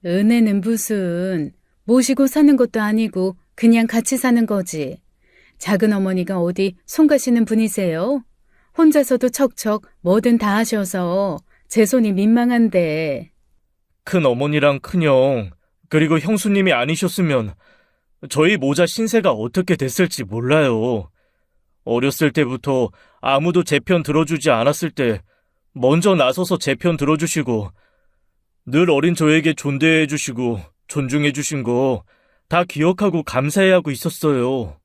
은혜는 무슨, 모시고 사는 것도 아니고 그냥 같이 사는 거지. 작은 어머니가 어디 손 가시는 분이세요? 혼자서도 척척 뭐든 다 하셔서 제 손이 민망한데. 큰 어머니랑 큰형, 그리고 형수님이 아니셨으면 저희 모자 신세가 어떻게 됐을지 몰라요. 어렸을 때부터 아무도 제 편 들어주지 않았을 때 먼저 나서서 제 편 들어주시고 늘 어린 저에게 존대해 주시고 존중해 주신 거 다 기억하고 감사해 하고 있었어요.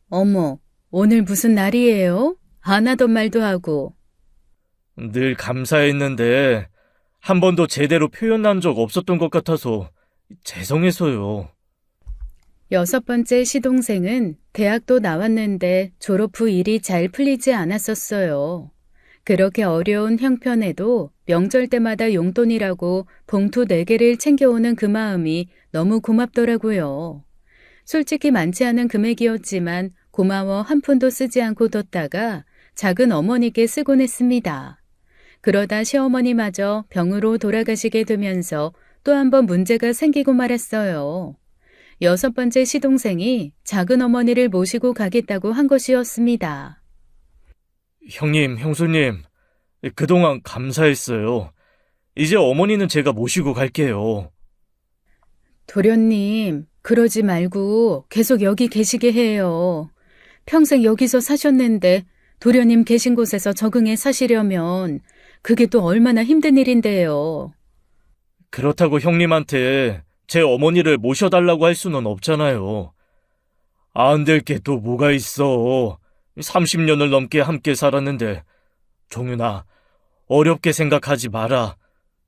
어머, 오늘 무슨 날이에요? 안 하던 말도 하고. 늘 감사했는데 한 번도 제대로 표현한 적 없었던 것 같아서 죄송해서요. 여섯 번째 시동생은 대학도 나왔는데 졸업 후 일이 잘 풀리지 않았었어요. 그렇게 어려운 형편에도 명절 때마다 용돈이라고 봉투 4개를 챙겨오는 그 마음이 너무 고맙더라고요. 솔직히 많지 않은 금액이었지만 고마워 한 푼도 쓰지 않고 뒀다가 작은 어머니께 쓰곤 했습니다. 그러다 시어머니마저 병으로 돌아가시게 되면서 또 한 번 문제가 생기고 말았어요. 여섯 번째 시동생이 작은 어머니를 모시고 가겠다고 한 것이었습니다. 형님, 형수님, 그동안 감사했어요. 이제 어머니는 제가 모시고 갈게요. 도련님, 그러지 말고 계속 여기 계시게 해요. 평생 여기서 사셨는데 도련님 계신 곳에서 적응해 사시려면 그게 또 얼마나 힘든 일인데요. 그렇다고 형님한테 제 어머니를 모셔달라고 할 수는 없잖아요. 안 될 게 또 뭐가 있어. 30년을 넘게 함께 살았는데. 종윤아, 어렵게 생각하지 마라.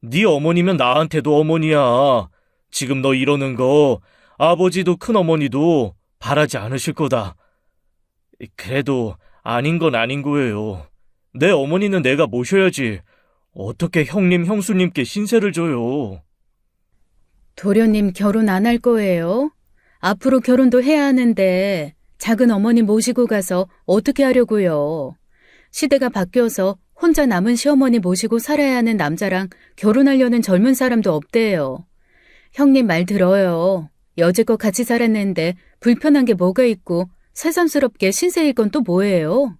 네 어머니면 나한테도 어머니야. 지금 너 이러는 거 아버지도 큰어머니도 바라지 않으실 거다. 그래도 아닌 건 아닌 거예요. 내 어머니는 내가 모셔야지. 어떻게 형님, 형수님께 신세를 져요. 도련님 결혼 안 할 거예요? 앞으로 결혼도 해야 하는데 작은 어머니 모시고 가서 어떻게 하려고요? 시대가 바뀌어서 혼자 남은 시어머니 모시고 살아야 하는 남자랑 결혼하려는 젊은 사람도 없대요. 형님 말 들어요. 여지껏 같이 살았는데 불편한 게 뭐가 있고 새삼스럽게 신세일 건 또 뭐예요?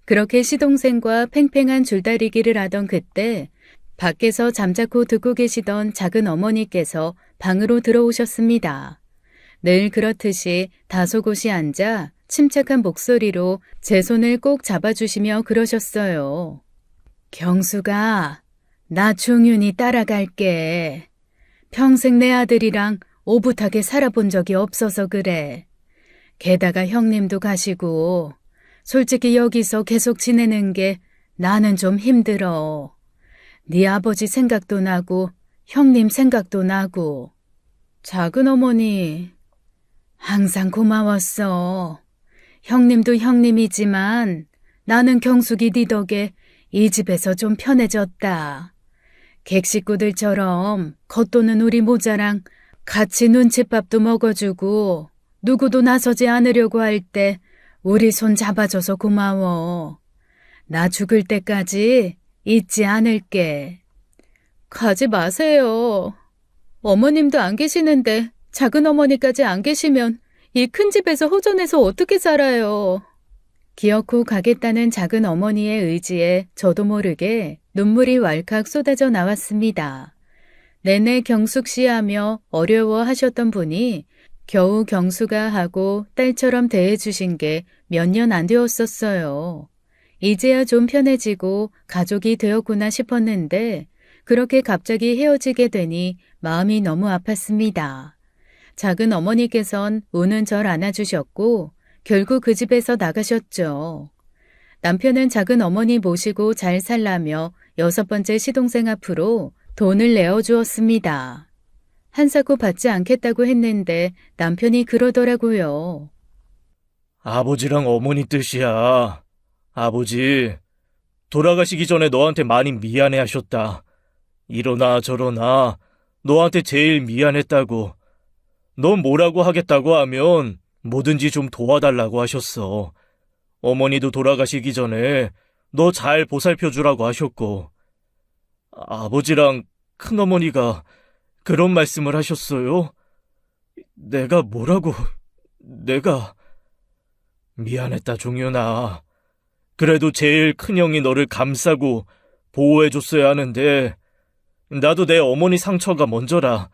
그렇게 시동생과 팽팽한 줄다리기를 하던 그때 밖에서 잠자코 듣고 계시던 작은 어머니께서 방으로 들어오셨습니다. 늘 그렇듯이 다소곳이 앉아 침착한 목소리로 제 손을 꼭 잡아주시며 그러셨어요. 경수가, 나 종윤이 따라갈게. 평생 내 아들이랑 오붓하게 살아본 적이 없어서 그래. 게다가 형님도 가시고 솔직히 여기서 계속 지내는 게 나는 좀 힘들어. 네 아버지 생각도 나고 형님 생각도 나고. 작은 어머니, 항상 고마웠어. 형님도 형님이지만 나는 경숙이 네 덕에 이 집에서 좀 편해졌다. 객식구들처럼 겉도는 우리 모자랑 같이 눈칫밥도 먹어주고 누구도 나서지 않으려고 할 때 우리 손 잡아줘서 고마워. 나 죽을 때까지 잊지 않을게. 가지 마세요. 어머님도 안 계시는데 작은 어머니까지 안 계시면 이 큰 집에서 호전해서 어떻게 살아요. 기어코 가겠다는 작은 어머니의 의지에 저도 모르게 눈물이 왈칵 쏟아져 나왔습니다. 내내 경숙 씨 하며 어려워하셨던 분이 겨우 경수가 하고 딸처럼 대해주신 게 몇 년 안 되었었어요. 이제야 좀 편해지고 가족이 되었구나 싶었는데 그렇게 갑자기 헤어지게 되니 마음이 너무 아팠습니다. 작은 어머니께선 우는 절 안아주셨고 결국 그 집에서 나가셨죠. 남편은 작은 어머니 모시고 잘 살라며 6번째 시동생 앞으로 돈을 내어주었습니다. 한사코 받지 않겠다고 했는데 남편이 그러더라고요. 아버지랑 어머니 뜻이야. 아버지, 돌아가시기 전에 너한테 많이 미안해 하셨다. 이러나 저러나 너한테 제일 미안했다고. 넌 뭐라고 하겠다고 하면 뭐든지 좀 도와달라고 하셨어. 어머니도 돌아가시기 전에 너 잘 보살펴주라고 하셨고. 아버지랑 큰어머니가 그런 말씀을 하셨어요? 내가 뭐라고... 내가... 미안했다, 종윤아. 그래도 제일 큰형이 너를 감싸고 보호해줬어야 하는데 나도 내 어머니 상처가 먼저라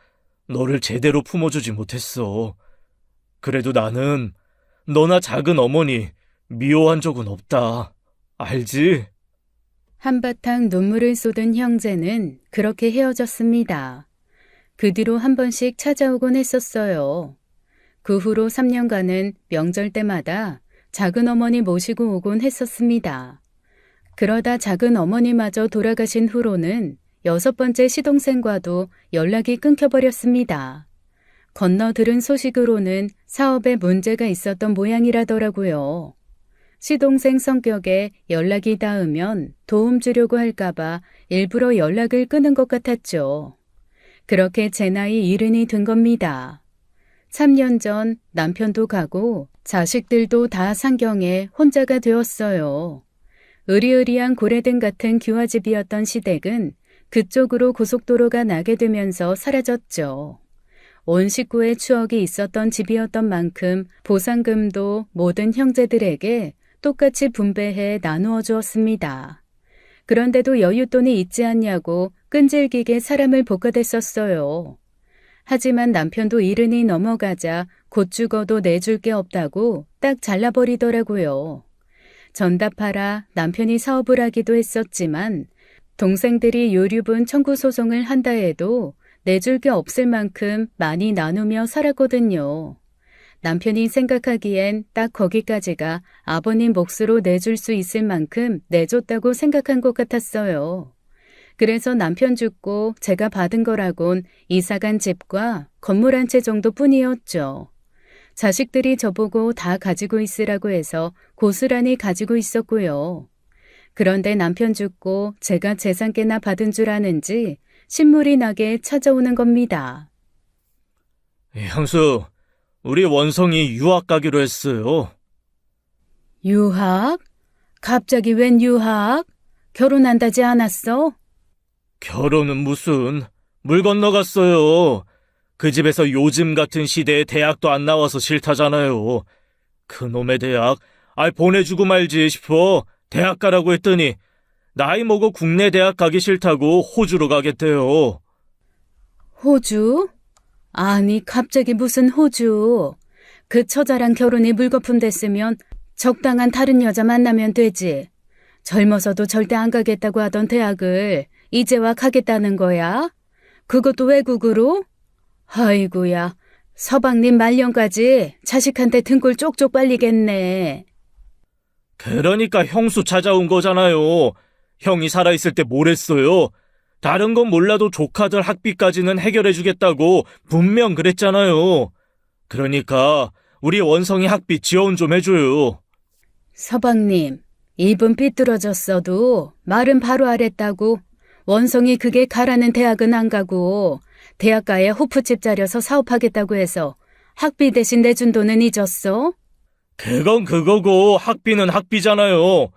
너를 제대로 품어주지 못했어. 그래도 나는 너나 작은 어머니 미워한 적은 없다. 알지? 한바탕 눈물을 쏟은 형제는 그렇게 헤어졌습니다. 그 뒤로 한 번씩 찾아오곤 했었어요. 그 후로 3년간은 명절 때마다 작은 어머니 모시고 오곤 했었습니다. 그러다 작은 어머니마저 돌아가신 후로는 6번째 시동생과도 연락이 끊겨버렸습니다. 건너 들은 소식으로는 사업에 문제가 있었던 모양이라더라고요. 시동생 성격에 연락이 닿으면 도움 주려고 할까봐 일부러 연락을 끊은 것 같았죠. 그렇게 제 나이 70이 된 겁니다. 3년 전 남편도 가고 자식들도 다 상경해 혼자가 되었어요. 으리으리한 고래등 같은 기와집이었던 시댁은 그쪽으로 고속도로가 나게 되면서 사라졌죠. 온 식구의 추억이 있었던 집이었던 만큼 보상금도 모든 형제들에게 똑같이 분배해 나누어 주었습니다. 그런데도 여윳돈이 있지 않냐고 끈질기게 사람을 볶아댔었어요. 하지만 남편도 70이 넘어가자 곧 죽어도 내줄 게 없다고 딱 잘라버리더라고요. 전답하라 남편이 사업을 하기도 했었지만 동생들이 요류분 청구 소송을 한다 해도 내줄 게 없을 만큼 많이 나누며 살았거든요. 남편이 생각하기엔 딱 거기까지가 아버님 몫으로 내줄 수 있을 만큼 내줬다고 생각한 것 같았어요. 그래서 남편 죽고 제가 받은 거라곤 이사간 집과 건물 한 채 정도뿐이었죠. 자식들이 저보고 다 가지고 있으라고 해서 고스란히 가지고 있었고요. 그런데 남편 죽고 제가 재산 꽤나 받은 줄 아는지 신물이 나게 찾아오는 겁니다. 형수, 우리 원성이 유학 가기로 했어요. 유학? 갑자기 웬 유학? 결혼한다지 않았어? 결혼은 무슨, 물 건너갔어요. 그 집에서 요즘 같은 시대에 대학도 안 나와서 싫다잖아요. 그놈의 대학, 보내주고 말지 싶어 대학 가라고 했더니 나이 먹어 국내 대학 가기 싫다고 호주로 가겠대요. 호주? 아니, 갑자기 무슨 호주? 그 처자랑 결혼이 물거품 됐으면 적당한 다른 여자 만나면 되지. 젊어서도 절대 안 가겠다고 하던 대학을 이제와 가겠다는 거야? 그것도 외국으로? 아이고야, 서방님 말년까지 자식한테 등골 쪽쪽 빨리겠네. 그러니까 형수 찾아온 거잖아요. 형이 살아있을 때 뭘 했어요? 다른 건 몰라도 조카들 학비까지는 해결해주겠다고 분명 그랬잖아요. 그러니까 우리 원성이 학비 지원 좀 해줘요. 서방님, 입은 삐뚤어졌어도 말은 바로 하랬다고. 원성이 그게 가라는 대학은 안 가고 대학가에 호프집 차려서 사업하겠다고 해서 학비 대신 내준 돈은 잊었어? 그건 그거고 학비는 학비잖아요.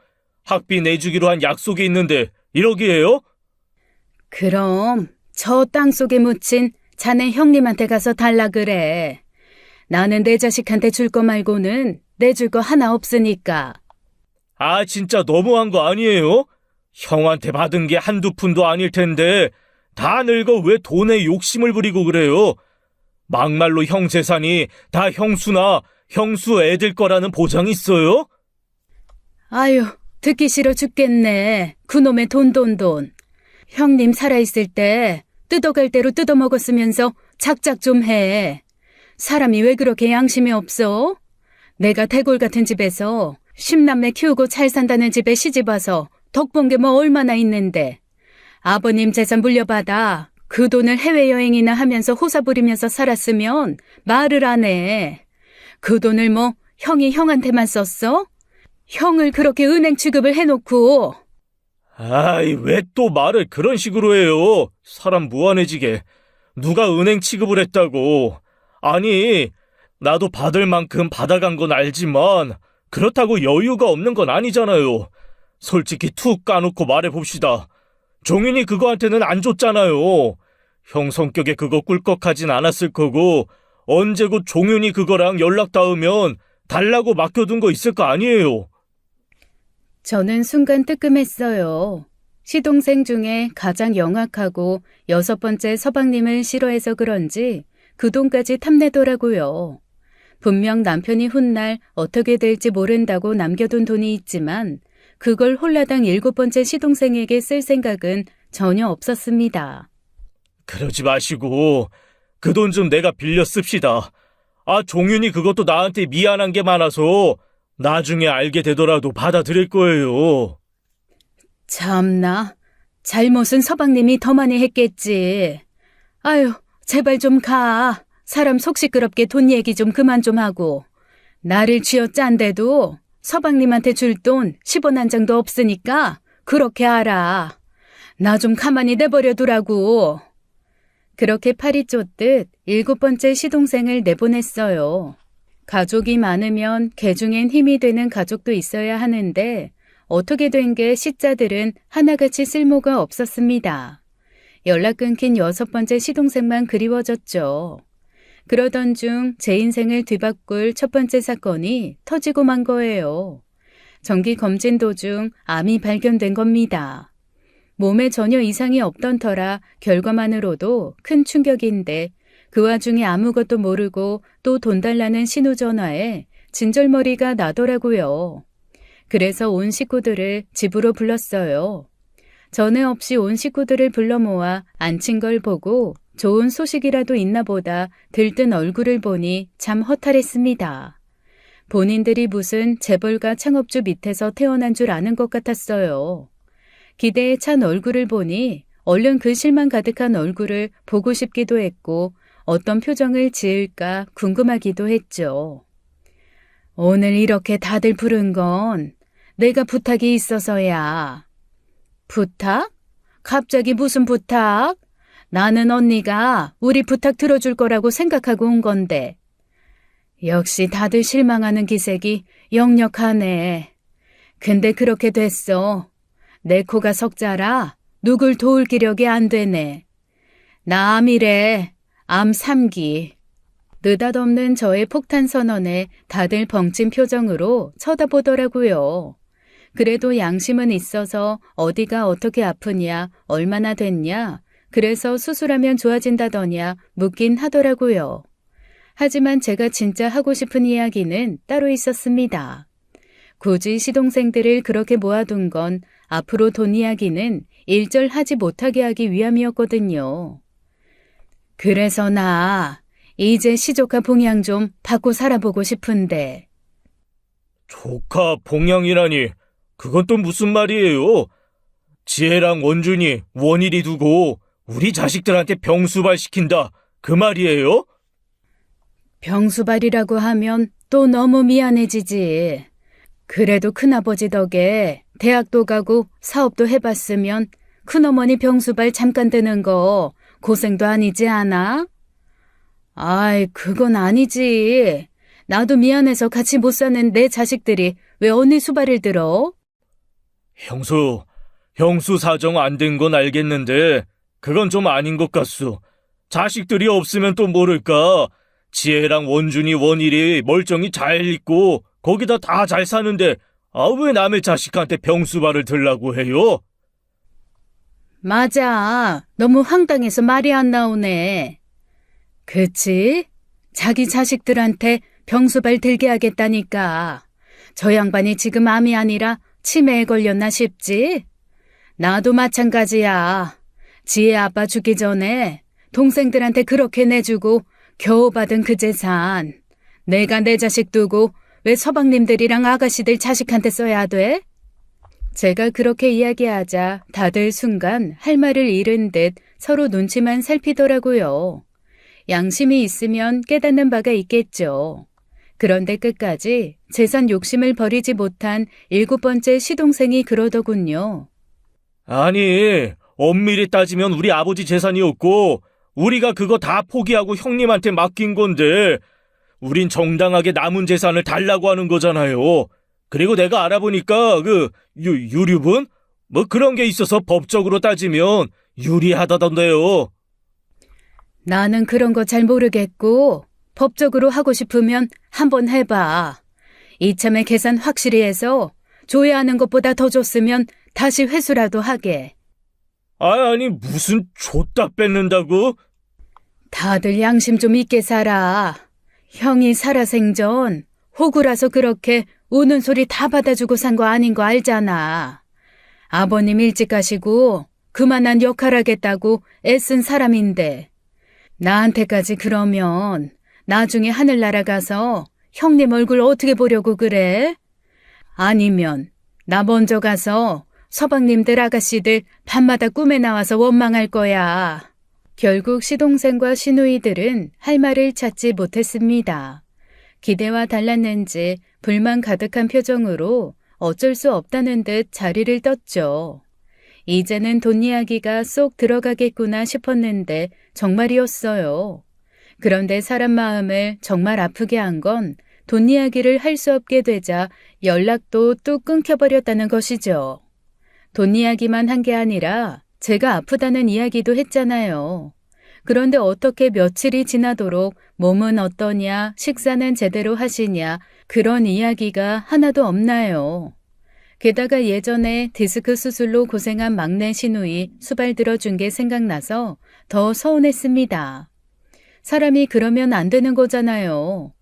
학비 내주기로 한 약속이 있는데 이러기에요? 그럼 저 땅속에 묻힌 자네 형님한테 가서 달라 그래. 나는 내 자식한테 줄 거 말고는 내줄 거 하나 없으니까. 진짜 너무한 거 아니에요? 형한테 받은 게 한두 푼도 아닐 텐데 다 늙어 왜 돈에 욕심을 부리고 그래요? 막말로 형 재산이 다 형수나 형수 애들 거라는 보장 있어요? 아유, 듣기 싫어 죽겠네. 그놈의 돈. 형님 살아있을 때 뜯어갈 대로 뜯어먹었으면서 작작 좀 해. 사람이 왜 그렇게 양심이 없어? 내가 대골 같은 집에서 10남매 키우고 잘 산다는 집에 시집와서 덕본 게 뭐 얼마나 있는데. 아버님 재산 물려받아 그 돈을 해외여행이나 하면서 호사 부리면서 살았으면 말을 안 해. 그 돈을 뭐 형이 형한테만 썼어? 형을 그렇게 은행 취급을 해놓고. 왜 또 말을 그런 식으로 해요? 사람 무안해지게. 누가 은행 취급을 했다고. 아니, 나도 받을 만큼 받아간 건 알지만 그렇다고 여유가 없는 건 아니잖아요. 솔직히 툭 까놓고 말해봅시다. 종윤이 그거한테는 안 줬잖아요. 형 성격에 그거 꿀꺽하진 않았을 거고 언제 곧 종윤이 그거랑 연락 닿으면 달라고 맡겨둔 거 있을 거 아니에요. 저는 순간 뜨끔했어요. 시동생 중에 가장 영악하고 6번째 서방님을 싫어해서 그런지 그 돈까지 탐내더라고요. 분명 남편이 훗날 어떻게 될지 모른다고 남겨둔 돈이 있지만 그걸 홀라당 7번째 시동생에게 쓸 생각은 전혀 없었습니다. 그러지 마시고 그 돈 좀 내가 빌려 씁시다. 종윤이 그것도 나한테 미안한 게 많아서 나중에 알게 되더라도 받아들일 거예요. 참나, 잘못은 서방님이 더 많이 했겠지. 아유, 제발 좀 가. 사람 속 시끄럽게 돈 얘기 좀 그만 좀 하고. 나를 쥐어짠데도 서방님한테 줄 돈 10원 한 장도 없으니까 그렇게 알아. 나 좀 가만히 내버려 두라고. 그렇게 팔이 쫓듯 7번째 시동생을 내보냈어요. 가족이 많으면 개중엔 힘이 되는 가족도 있어야 하는데 어떻게 된 게 시자들은 하나같이 쓸모가 없었습니다. 연락 끊긴 6번째 시동생만 그리워졌죠. 그러던 중 제 인생을 뒤바꿀 첫 번째 사건이 터지고 만 거예요. 정기 검진 도중 암이 발견된 겁니다. 몸에 전혀 이상이 없던 터라 결과만으로도 큰 충격인데 그 와중에 아무것도 모르고 또 돈 달라는 신호전화에 진절머리가 나더라고요. 그래서 온 식구들을 집으로 불렀어요. 전에 없이 온 식구들을 불러 모아 앉힌 걸 보고 좋은 소식이라도 있나 보다 들뜬 얼굴을 보니 참 허탈했습니다. 본인들이 무슨 재벌가 창업주 밑에서 태어난 줄 아는 것 같았어요. 기대에 찬 얼굴을 보니 얼른 그 실망 가득한 얼굴을 보고 싶기도 했고 어떤 표정을 지을까 궁금하기도 했죠. 오늘 이렇게 다들 부른 건 내가 부탁이 있어서야. 부탁? 갑자기 무슨 부탁? 나는 언니가 우리 부탁 들어줄 거라고 생각하고 온 건데. 역시 다들 실망하는 기색이 역력하네. 근데 그렇게 됐어. 내 코가 석자라 누굴 도울 기력이 안 되네. 나 암이래. 암 3기. 느닷없는 저의 폭탄 선언에 다들 벙찐 표정으로 쳐다보더라고요. 그래도 양심은 있어서 어디가 어떻게 아프냐, 얼마나 됐냐, 그래서 수술하면 좋아진다더냐 묻긴 하더라고요. 하지만 제가 진짜 하고 싶은 이야기는 따로 있었습니다. 굳이 시동생들을 그렇게 모아둔 건 앞으로 돈 이야기는 일절하지 못하게 하기 위함이었거든요. 그래서 나 이제 시조카 봉양 좀 받고 살아보고 싶은데. 조카 봉양이라니, 그건 또 무슨 말이에요? 지혜랑 원준이, 원일이 두고 우리 자식들한테 병수발 시킨다, 그 말이에요? 병수발이라고 하면 또 너무 미안해지지. 그래도 큰아버지 덕에 대학도 가고 사업도 해봤으면 큰어머니 병수발 잠깐 드는 거 고생도 아니지 않아? 아이, 그건 아니지. 나도 미안해서 같이 못 사는 내 자식들이 왜 언니 수발을 들어? 형수 사정 안 된 건 알겠는데 그건 좀 아닌 것 같소. 자식들이 없으면 또 모를까. 지혜랑 원준이, 원일이 멀쩡히 잘 있고 거기다 다 잘 사는데 왜 남의 자식한테 병수발을 들라고 해요? 맞아. 너무 황당해서 말이 안 나오네. 그치? 자기 자식들한테 병수발 들게 하겠다니까. 저 양반이 지금 암이 아니라 치매에 걸렸나 싶지? 나도 마찬가지야. 지혜 아빠 죽기 전에 동생들한테 그렇게 내주고 겨우 받은 그 재산. 내가 내 자식 두고 왜 서방님들이랑 아가씨들 자식한테 써야 돼? 제가 그렇게 이야기하자 다들 순간 할 말을 잃은 듯 서로 눈치만 살피더라고요. 양심이 있으면 깨닫는 바가 있겠죠. 그런데 끝까지 재산 욕심을 버리지 못한 7번째 시동생이 그러더군요. 아니, 엄밀히 따지면 우리 아버지 재산이었고 우리가 그거 다 포기하고 형님한테 맡긴 건데 우린 정당하게 남은 재산을 달라고 하는 거잖아요. 그리고 내가 알아보니까 유류분? 뭐 그런 게 있어서 법적으로 따지면 유리하다던데요. 나는 그런 거 잘 모르겠고 법적으로 하고 싶으면 한번 해봐. 이참에 계산 확실히 해서 줘야 하는 것보다 더 줬으면 다시 회수라도 하게. 아니 무슨 줬다 뺏는다고? 다들 양심 좀 있게 살아. 형이 살아생전 호구라서 그렇게 우는 소리 다 받아주고 산 거 아닌 거 알잖아. 아버님 일찍 가시고 그만한 역할 하겠다고 애쓴 사람인데 나한테까지 그러면 나중에 하늘나라 가서 형님 얼굴 어떻게 보려고 그래? 아니면 나 먼저 가서 서방님들 아가씨들 밤마다 꿈에 나와서 원망할 거야. 결국 시동생과 시누이들은 할 말을 찾지 못했습니다. 기대와 달랐는지 불만 가득한 표정으로 어쩔 수 없다는 듯 자리를 떴죠. 이제는 돈 이야기가 쏙 들어가겠구나 싶었는데 정말이었어요. 그런데 사람 마음을 정말 아프게 한 건 돈 이야기를 할 수 없게 되자 연락도 뚝 끊겨버렸다는 것이죠. 돈 이야기만 한 게 아니라 제가 아프다는 이야기도 했잖아요. 그런데 어떻게 며칠이 지나도록 몸은 어떠냐, 식사는 제대로 하시냐, 그런 이야기가 하나도 없나요? 게다가 예전에 디스크 수술로 고생한 막내 시누이 수발 들어준 게 생각나서 더 서운했습니다. 사람이 그러면 안 되는 거잖아요.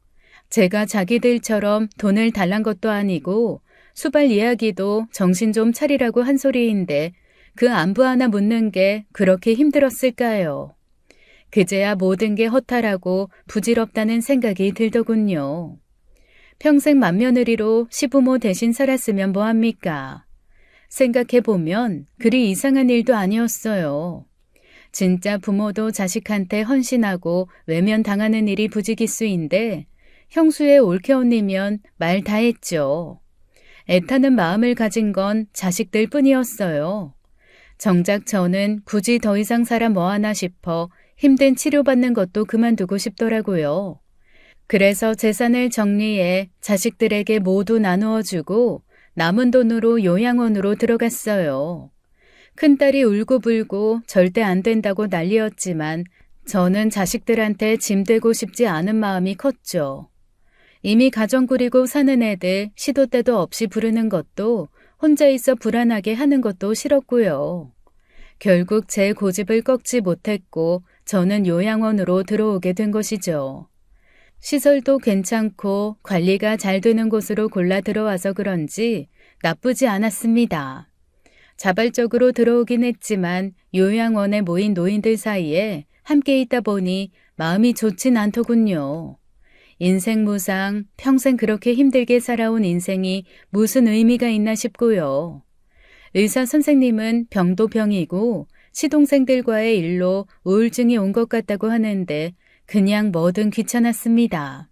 제가 자기들처럼 돈을 달란 것도 아니고 수발 이야기도 정신 좀 차리라고 한 소리인데 그 안부 하나 묻는 게 그렇게 힘들었을까요? 그제야 모든 게 허탈하고 부질없다는 생각이 들더군요. 평생 맏며느리로 시부모 대신 살았으면 뭐합니까? 생각해보면 그리 이상한 일도 아니었어요. 진짜 부모도 자식한테 헌신하고 외면당하는 일이 부지기수인데 형수의 올케언니면 말 다 했죠. 애타는 마음을 가진 건 자식들 뿐이었어요. 정작 저는 굳이 더 이상 살아 뭐하나 싶어 힘든 치료받는 것도 그만두고 싶더라고요. 그래서 재산을 정리해 자식들에게 모두 나누어주고 남은 돈으로 요양원으로 들어갔어요. 큰딸이 울고불고 절대 안 된다고 난리였지만 저는 자식들한테 짐 되고 싶지 않은 마음이 컸죠. 이미 가정 꾸리고 사는 애들 시도 때도 없이 부르는 것도 혼자 있어 불안하게 하는 것도 싫었고요. 결국 제 고집을 꺾지 못했고 저는 요양원으로 들어오게 된 것이죠. 시설도 괜찮고 관리가 잘 되는 곳으로 골라 들어와서 그런지 나쁘지 않았습니다. 자발적으로 들어오긴 했지만 요양원에 모인 노인들 사이에 함께 있다 보니 마음이 좋진 않더군요. 인생 무상, 평생 그렇게 힘들게 살아온 인생이 무슨 의미가 있나 싶고요. 의사 선생님은 병도 병이고 시동생들과의 일로 우울증이 온 것 같다고 하는데 그냥 뭐든 귀찮았습니다.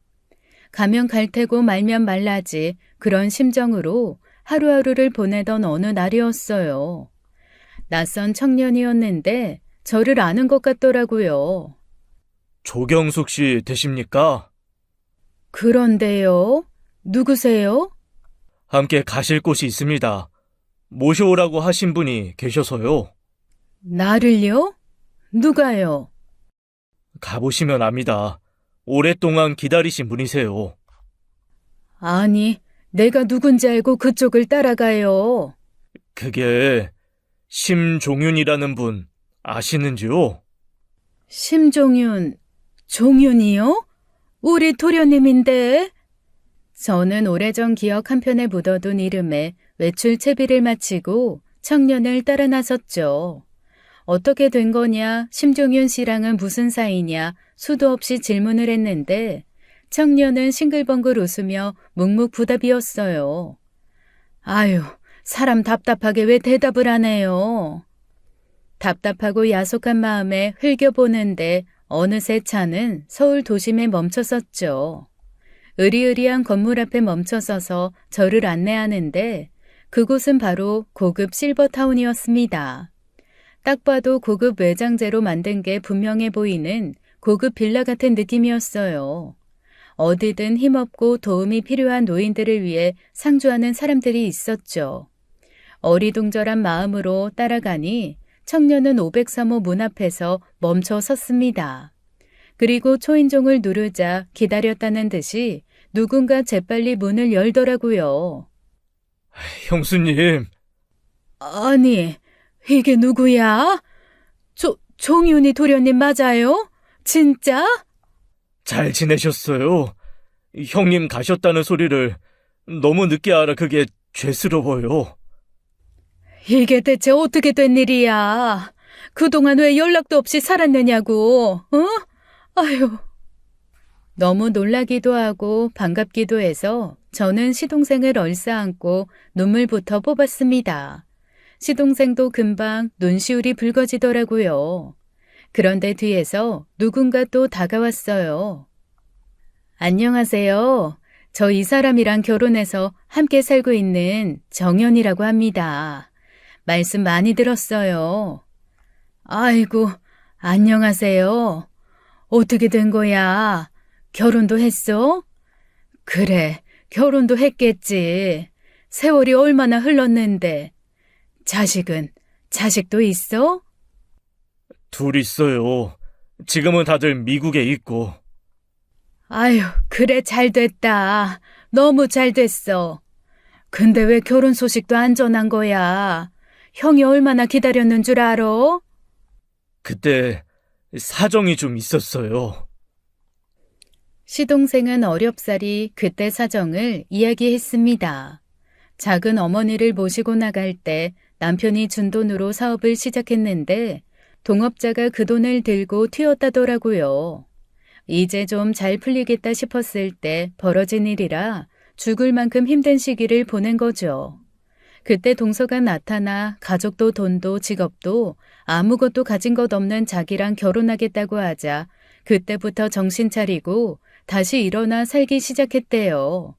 가면 갈 테고 말면 말라지 그런 심정으로 하루하루를 보내던 어느 날이었어요. 낯선 청년이었는데 저를 아는 것 같더라고요. 조경숙 씨 되십니까? 그런데요? 누구세요? 함께 가실 곳이 있습니다. 모셔오라고 하신 분이 계셔서요. 나를요? 누가요? 가보시면 압니다. 오랫동안 기다리신 분이세요. 아니, 내가 누군지 알고 그쪽을 따라가요. 그게 심종윤이라는 분 아시는지요? 심종윤, 종윤이요? 우리 도련님인데? 저는 오래전 기억 한편에 묻어둔 이름에 외출 채비를 마치고 청년을 따라 나섰죠. 어떻게 된 거냐, 심종윤 씨랑은 무슨 사이냐, 수도 없이 질문을 했는데 청년은 싱글벙글 웃으며 묵묵부답이었어요. 아유, 사람 답답하게 왜 대답을 안 해요? 답답하고 야속한 마음에 흘겨보는데 어느새 차는 서울 도심에 멈춰섰죠. 으리으리한 건물 앞에 멈춰서서 저를 안내하는데 그곳은 바로 고급 실버타운이었습니다. 딱 봐도 고급 외장재로 만든 게 분명해 보이는 고급 빌라 같은 느낌이었어요. 어디든 힘없고 도움이 필요한 노인들을 위해 상주하는 사람들이 있었죠. 어리둥절한 마음으로 따라가니 청년은 503호 문 앞에서 멈춰 섰습니다. 그리고 초인종을 누르자 기다렸다는 듯이 누군가 재빨리 문을 열더라고요. 형수님, 아니, 이게 누구야? 종윤이 도련님 맞아요? 진짜? 잘 지내셨어요? 형님 가셨다는 소리를 너무 늦게 알아 그게 죄스러워요. 이게 대체 어떻게 된 일이야? 그동안 왜 연락도 없이 살았느냐고, 어? 아휴. 너무 놀라기도 하고 반갑기도 해서 저는 시동생을 얼싸안고 눈물부터 뽑았습니다. 시동생도 금방 눈시울이 붉어지더라고요. 그런데 뒤에서 누군가 또 다가왔어요. 안녕하세요. 저 이 사람이랑 결혼해서 함께 살고 있는 정연이라고 합니다. 말씀 많이 들었어요. 아이고, 안녕하세요. 어떻게 된 거야? 결혼도 했어? 그래, 결혼도 했겠지. 세월이 얼마나 흘렀는데. 자식도 있어? 둘 있어요. 지금은 다들 미국에 있고. 아유, 그래, 잘 됐다. 너무 잘 됐어. 근데 왜 결혼 소식도 안 전한 거야? 형이 얼마나 기다렸는 줄 알아? 그때 사정이 좀 있었어요. 시동생은 어렵사리 그때 사정을 이야기했습니다. 작은 어머니를 모시고 나갈 때 남편이 준 돈으로 사업을 시작했는데 동업자가 그 돈을 들고 튀었다더라고요. 이제 좀 잘 풀리겠다 싶었을 때 벌어진 일이라 죽을 만큼 힘든 시기를 보낸 거죠. 그때 동서가 나타나 가족도 돈도 직업도 아무것도 가진 것 없는 자기랑 결혼하겠다고 하자 그때부터 정신 차리고 다시 일어나 살기 시작했대요.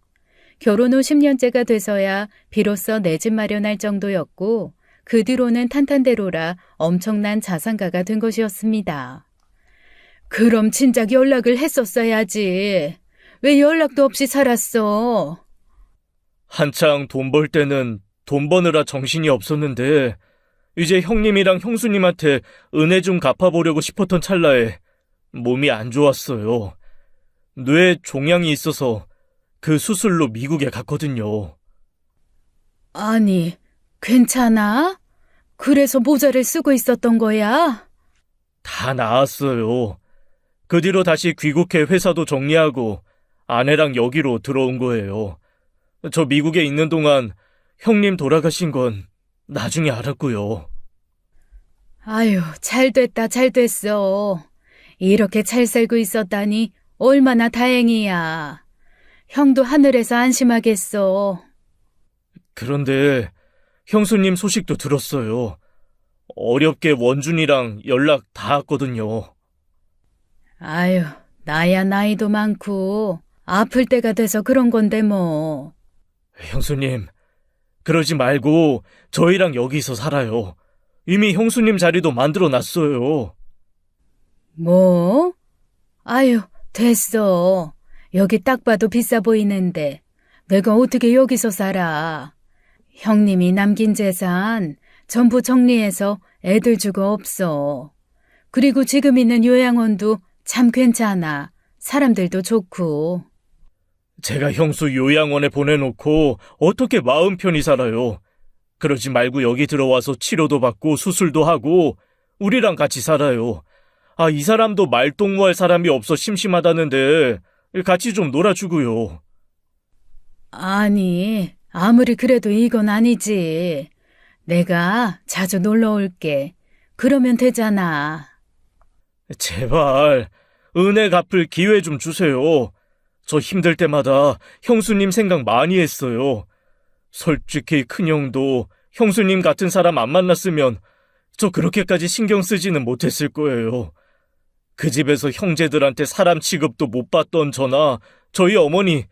결혼 후 10년째가 돼서야 비로소 내 집 마련할 정도였고 그 뒤로는 탄탄대로라 엄청난 자산가가 된 것이었습니다. 그럼 진작 연락을 했었어야지. 왜 연락도 없이 살았어? 한창 돈 벌 때는 돈 버느라 정신이 없었는데 이제 형님이랑 형수님한테 은혜 좀 갚아보려고 싶었던 찰나에 몸이 안 좋았어요. 뇌에 종양이 있어서 그 수술로 미국에 갔거든요. 아니, 괜찮아? 그래서 모자를 쓰고 있었던 거야? 다 나았어요. 그 뒤로 다시 귀국해 회사도 정리하고 아내랑 여기로 들어온 거예요. 저 미국에 있는 동안 형님 돌아가신 건 나중에 알았고요. 아유, 잘 됐다, 잘 됐어. 이렇게 잘 살고 있었다니 얼마나 다행이야. 형도 하늘에서 안심하겠어. 그런데 형수님 소식도 들었어요. 어렵게 원준이랑 연락 닿았거든요. 아유, 나야 나이도 많고 아플 때가 돼서 그런 건데 뭐. 형수님, 그러지 말고 저희랑 여기서 살아요. 이미 형수님 자리도 만들어 놨어요. 뭐? 아유, 됐어. 여기 딱 봐도 비싸 보이는데 내가 어떻게 여기서 살아. 형님이 남긴 재산 전부 정리해서 애들 주고 없어. 그리고 지금 있는 요양원도 참 괜찮아. 사람들도 좋고. 제가 형수 요양원에 보내놓고 어떻게 마음 편히 살아요. 그러지 말고 여기 들어와서 치료도 받고 수술도 하고 우리랑 같이 살아요. 아, 이 사람도 말동무할 사람이 없어 심심하다는데 같이 좀 놀아주고요. 아니, 아무리 그래도 이건 아니지. 내가 자주 놀러 올게. 그러면 되잖아. 제발 은혜 갚을 기회 좀 주세요. 저 힘들 때마다 형수님 생각 많이 했어요. 솔직히 큰형도 형수님 같은 사람 안 만났으면 저 그렇게까지 신경 쓰지는 못했을 거예요. 그 집에서 형제들한테 사람 취급도 못 받던 저나 저희 어머니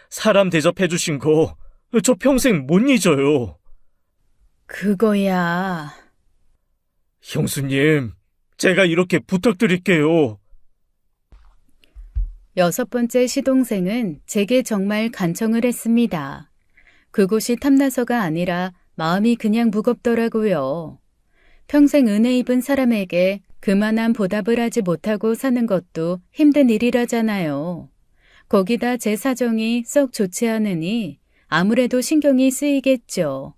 사람 대접해주신 거 저 평생 못 잊어요. 그거야. 형수님, 제가 이렇게 부탁드릴게요. 6번째 시동생은 제게 정말 간청을 했습니다. 그곳이 탐나서가 아니라 마음이 그냥 무겁더라고요. 평생 은혜 입은 사람에게 그만한 보답을 하지 못하고 사는 것도 힘든 일이라잖아요. 거기다 제 사정이 썩 좋지 않으니 아무래도 신경이 쓰이겠죠.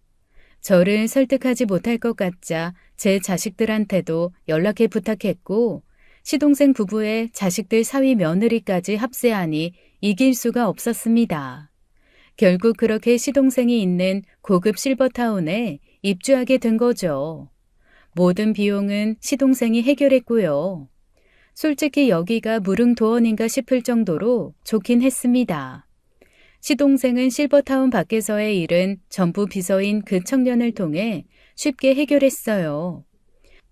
저를 설득하지 못할 것 같자 제 자식들한테도 연락해 부탁했고 시동생 부부의 자식들 사위 며느리까지 합세하니 이길 수가 없었습니다. 결국 그렇게 시동생이 있는 고급 실버타운에 입주하게 된 거죠. 모든 비용은 시동생이 해결했고요. 솔직히 여기가 무릉도원인가 싶을 정도로 좋긴 했습니다. 시동생은 실버타운 밖에서의 일은 전부 비서인 그 청년을 통해 쉽게 해결했어요.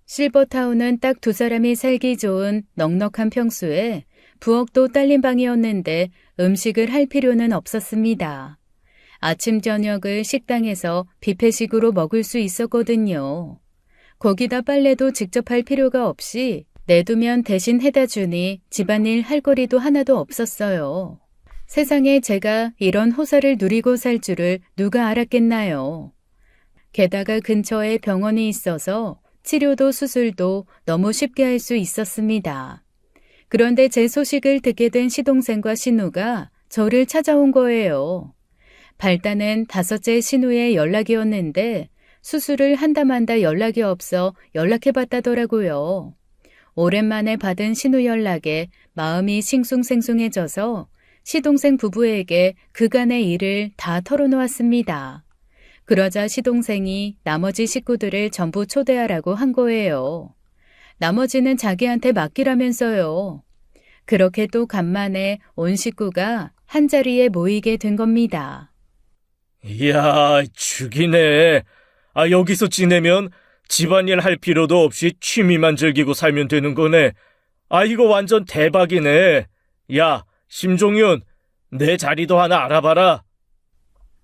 실버타운은 딱 두 사람이 살기 좋은 넉넉한 평수에 부엌도 딸린 방이었는데 음식을 할 필요는 없었습니다. 아침 저녁을 식당에서 뷔페식으로 먹을 수 있었거든요. 거기다 빨래도 직접 할 필요가 없이 내두면 대신 해다 주니 집안일 할 거리도 하나도 없었어요. 세상에 제가 이런 호사를 누리고 살 줄을 누가 알았겠나요. 게다가 근처에 병원이 있어서 치료도 수술도 너무 쉽게 할 수 있었습니다. 그런데 제 소식을 듣게 된 시동생과 신우가 저를 찾아온 거예요. 발단은 5째 신우의 연락이었는데 수술을 한다 만다 연락이 없어 연락해봤다더라고요. 오랜만에 받은 신우 연락에 마음이 싱숭생숭해져서 시동생 부부에게 그간의 일을 다 털어놓았습니다. 그러자 시동생이 나머지 식구들을 전부 초대하라고 한 거예요. 나머지는 자기한테 맡기라면서요. 그렇게 또 간만에 온 식구가 한자리에 모이게 된 겁니다. 이야, 죽이네. 여기서 지내면 집안일 할 필요도 없이 취미만 즐기고 살면 되는 거네. 이거 완전 대박이네. 야, 심종윤, 내 자리도 하나 알아봐라.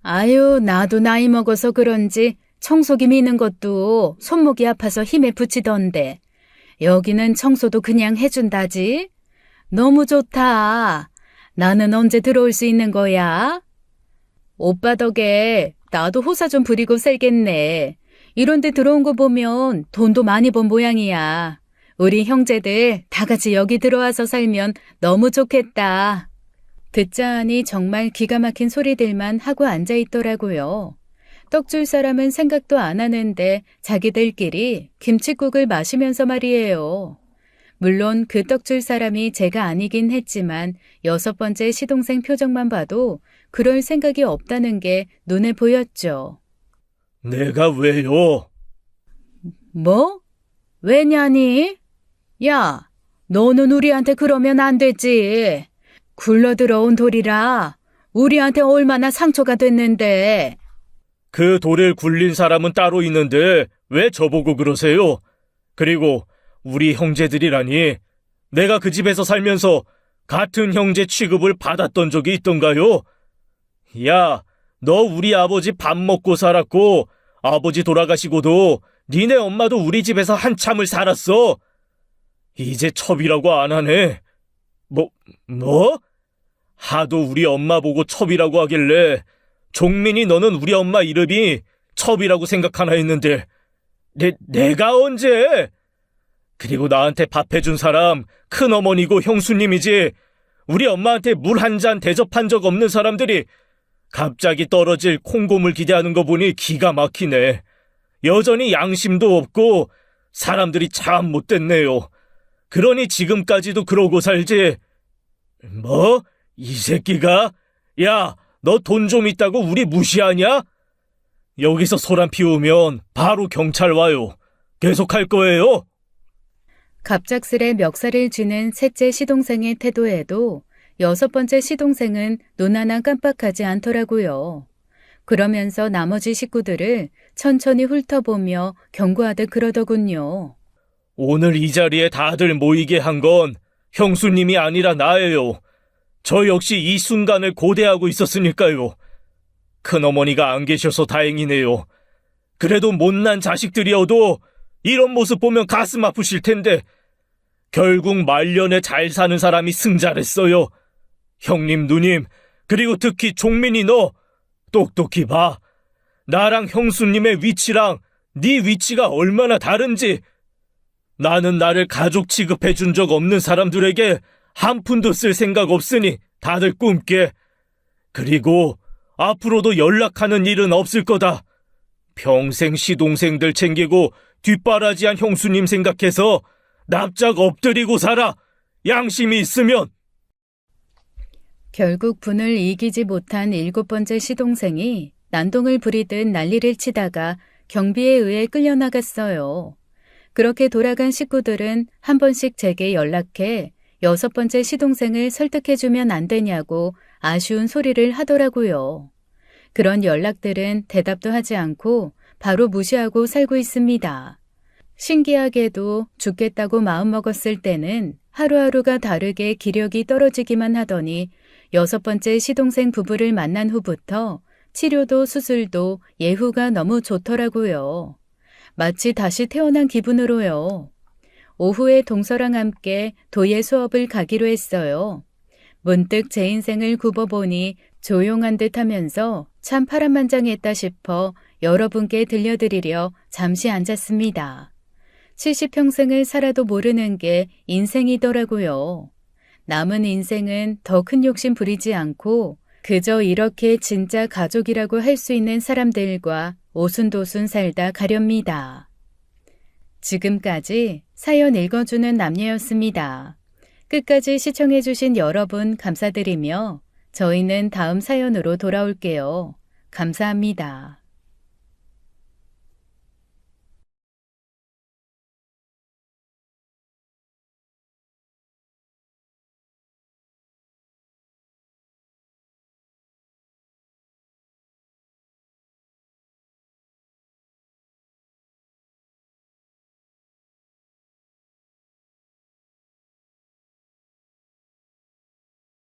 아유, 나도 나이 먹어서 그런지 청소기 미는 것도 손목이 아파서 힘에 부치던데. 여기는 청소도 그냥 해준다지? 너무 좋다. 나는 언제 들어올 수 있는 거야? 오빠 덕에 나도 호사 좀 부리고 살겠네. 이런 데 들어온 거 보면 돈도 많이 번 모양이야. 우리 형제들 다 같이 여기 들어와서 살면 너무 좋겠다. 듣자 하니 정말 기가 막힌 소리들만 하고 앉아 있더라고요. 떡 줄 사람은 생각도 안 하는데 자기들끼리 김칫국을 마시면서 말이에요. 물론 그 떡 줄 사람이 제가 아니긴 했지만 6번째 시동생 표정만 봐도 그럴 생각이 없다는 게 눈에 보였죠. 내가 왜요? 뭐? 왜냐니? 야, 너는 우리한테 그러면 안 되지. 굴러들어온 돌이라 우리한테 얼마나 상처가 됐는데. 그 돌을 굴린 사람은 따로 있는데 왜 저보고 그러세요? 그리고 우리 형제들이라니 내가 그 집에서 살면서 같은 형제 취급을 받았던 적이 있던가요? 야, 너 우리 아버지 밥 먹고 살았고 아버지 돌아가시고도 니네 엄마도 우리 집에서 한참을 살았어. 이제 첩이라고 안 하네. 뭐? 하도 우리 엄마 보고 첩이라고 하길래 종민이 너는 우리 엄마 이름이 첩이라고 생각하나 했는데 내가 언제? 그리고 나한테 밥 해준 사람 큰어머니고 형수님이지 우리 엄마한테 물 한 잔 대접한 적 없는 사람들이 갑자기 떨어질 콩고물 기대하는 거 보니 기가 막히네. 여전히 양심도 없고 사람들이 참 못됐네요. 그러니 지금까지도 그러고 살지. 뭐? 이 새끼가? 야, 너 돈 좀 있다고 우리 무시하냐? 여기서 소란 피우면 바로 경찰 와요. 계속할 거예요. 갑작스레 멱살을 쥐는 셋째 시동생의 태도에도 6번째 시동생은 눈 하나 깜빡하지 않더라고요. 그러면서 나머지 식구들을 천천히 훑어보며 경고하듯 그러더군요. 오늘 이 자리에 다들 모이게 한 건 형수님이 아니라 나예요. 저 역시 이 순간을 고대하고 있었으니까요. 큰어머니가 안 계셔서 다행이네요. 그래도 못난 자식들이어도 이런 모습 보면 가슴 아프실 텐데 결국 말년에 잘 사는 사람이 승자랬어요. 형님, 누님, 그리고 특히 종민이 너 똑똑히 봐. 나랑 형수님의 위치랑 네 위치가 얼마나 다른지. 나는 나를 가족 취급해 준 적 없는 사람들에게 한 푼도 쓸 생각 없으니 다들 꿈깨. 그리고 앞으로도 연락하는 일은 없을 거다. 평생 시동생들 챙기고 뒷바라지한 형수님 생각해서 납작 엎드리고 살아. 양심이 있으면. 결국 분을 이기지 못한 7번째 시동생이 난동을 부리듯 난리를 치다가 경비에 의해 끌려나갔어요. 그렇게 돌아간 식구들은 한 번씩 제게 연락해 6번째 시동생을 설득해주면 안 되냐고 아쉬운 소리를 하더라고요. 그런 연락들은 대답도 하지 않고 바로 무시하고 살고 있습니다. 신기하게도 죽겠다고 마음먹었을 때는 하루하루가 다르게 기력이 떨어지기만 하더니 6번째 시동생 부부를 만난 후부터 치료도 수술도 예후가 너무 좋더라고요. 마치 다시 태어난 기분으로요. 오후에 동서랑 함께 도예 수업을 가기로 했어요. 문득 제 인생을 굽어보니 조용한 듯 하면서 참 파란만장했다 싶어 여러분께 들려드리려 잠시 앉았습니다. 70평생을 살아도 모르는 게 인생이더라고요. 남은 인생은 더 큰 욕심 부리지 않고 그저 이렇게 진짜 가족이라고 할 수 있는 사람들과 오순도순 살다 가렵니다. 지금까지 사연 읽어주는 남녀였습니다. 끝까지 시청해주신 여러분 감사드리며 저희는 다음 사연으로 돌아올게요. 감사합니다.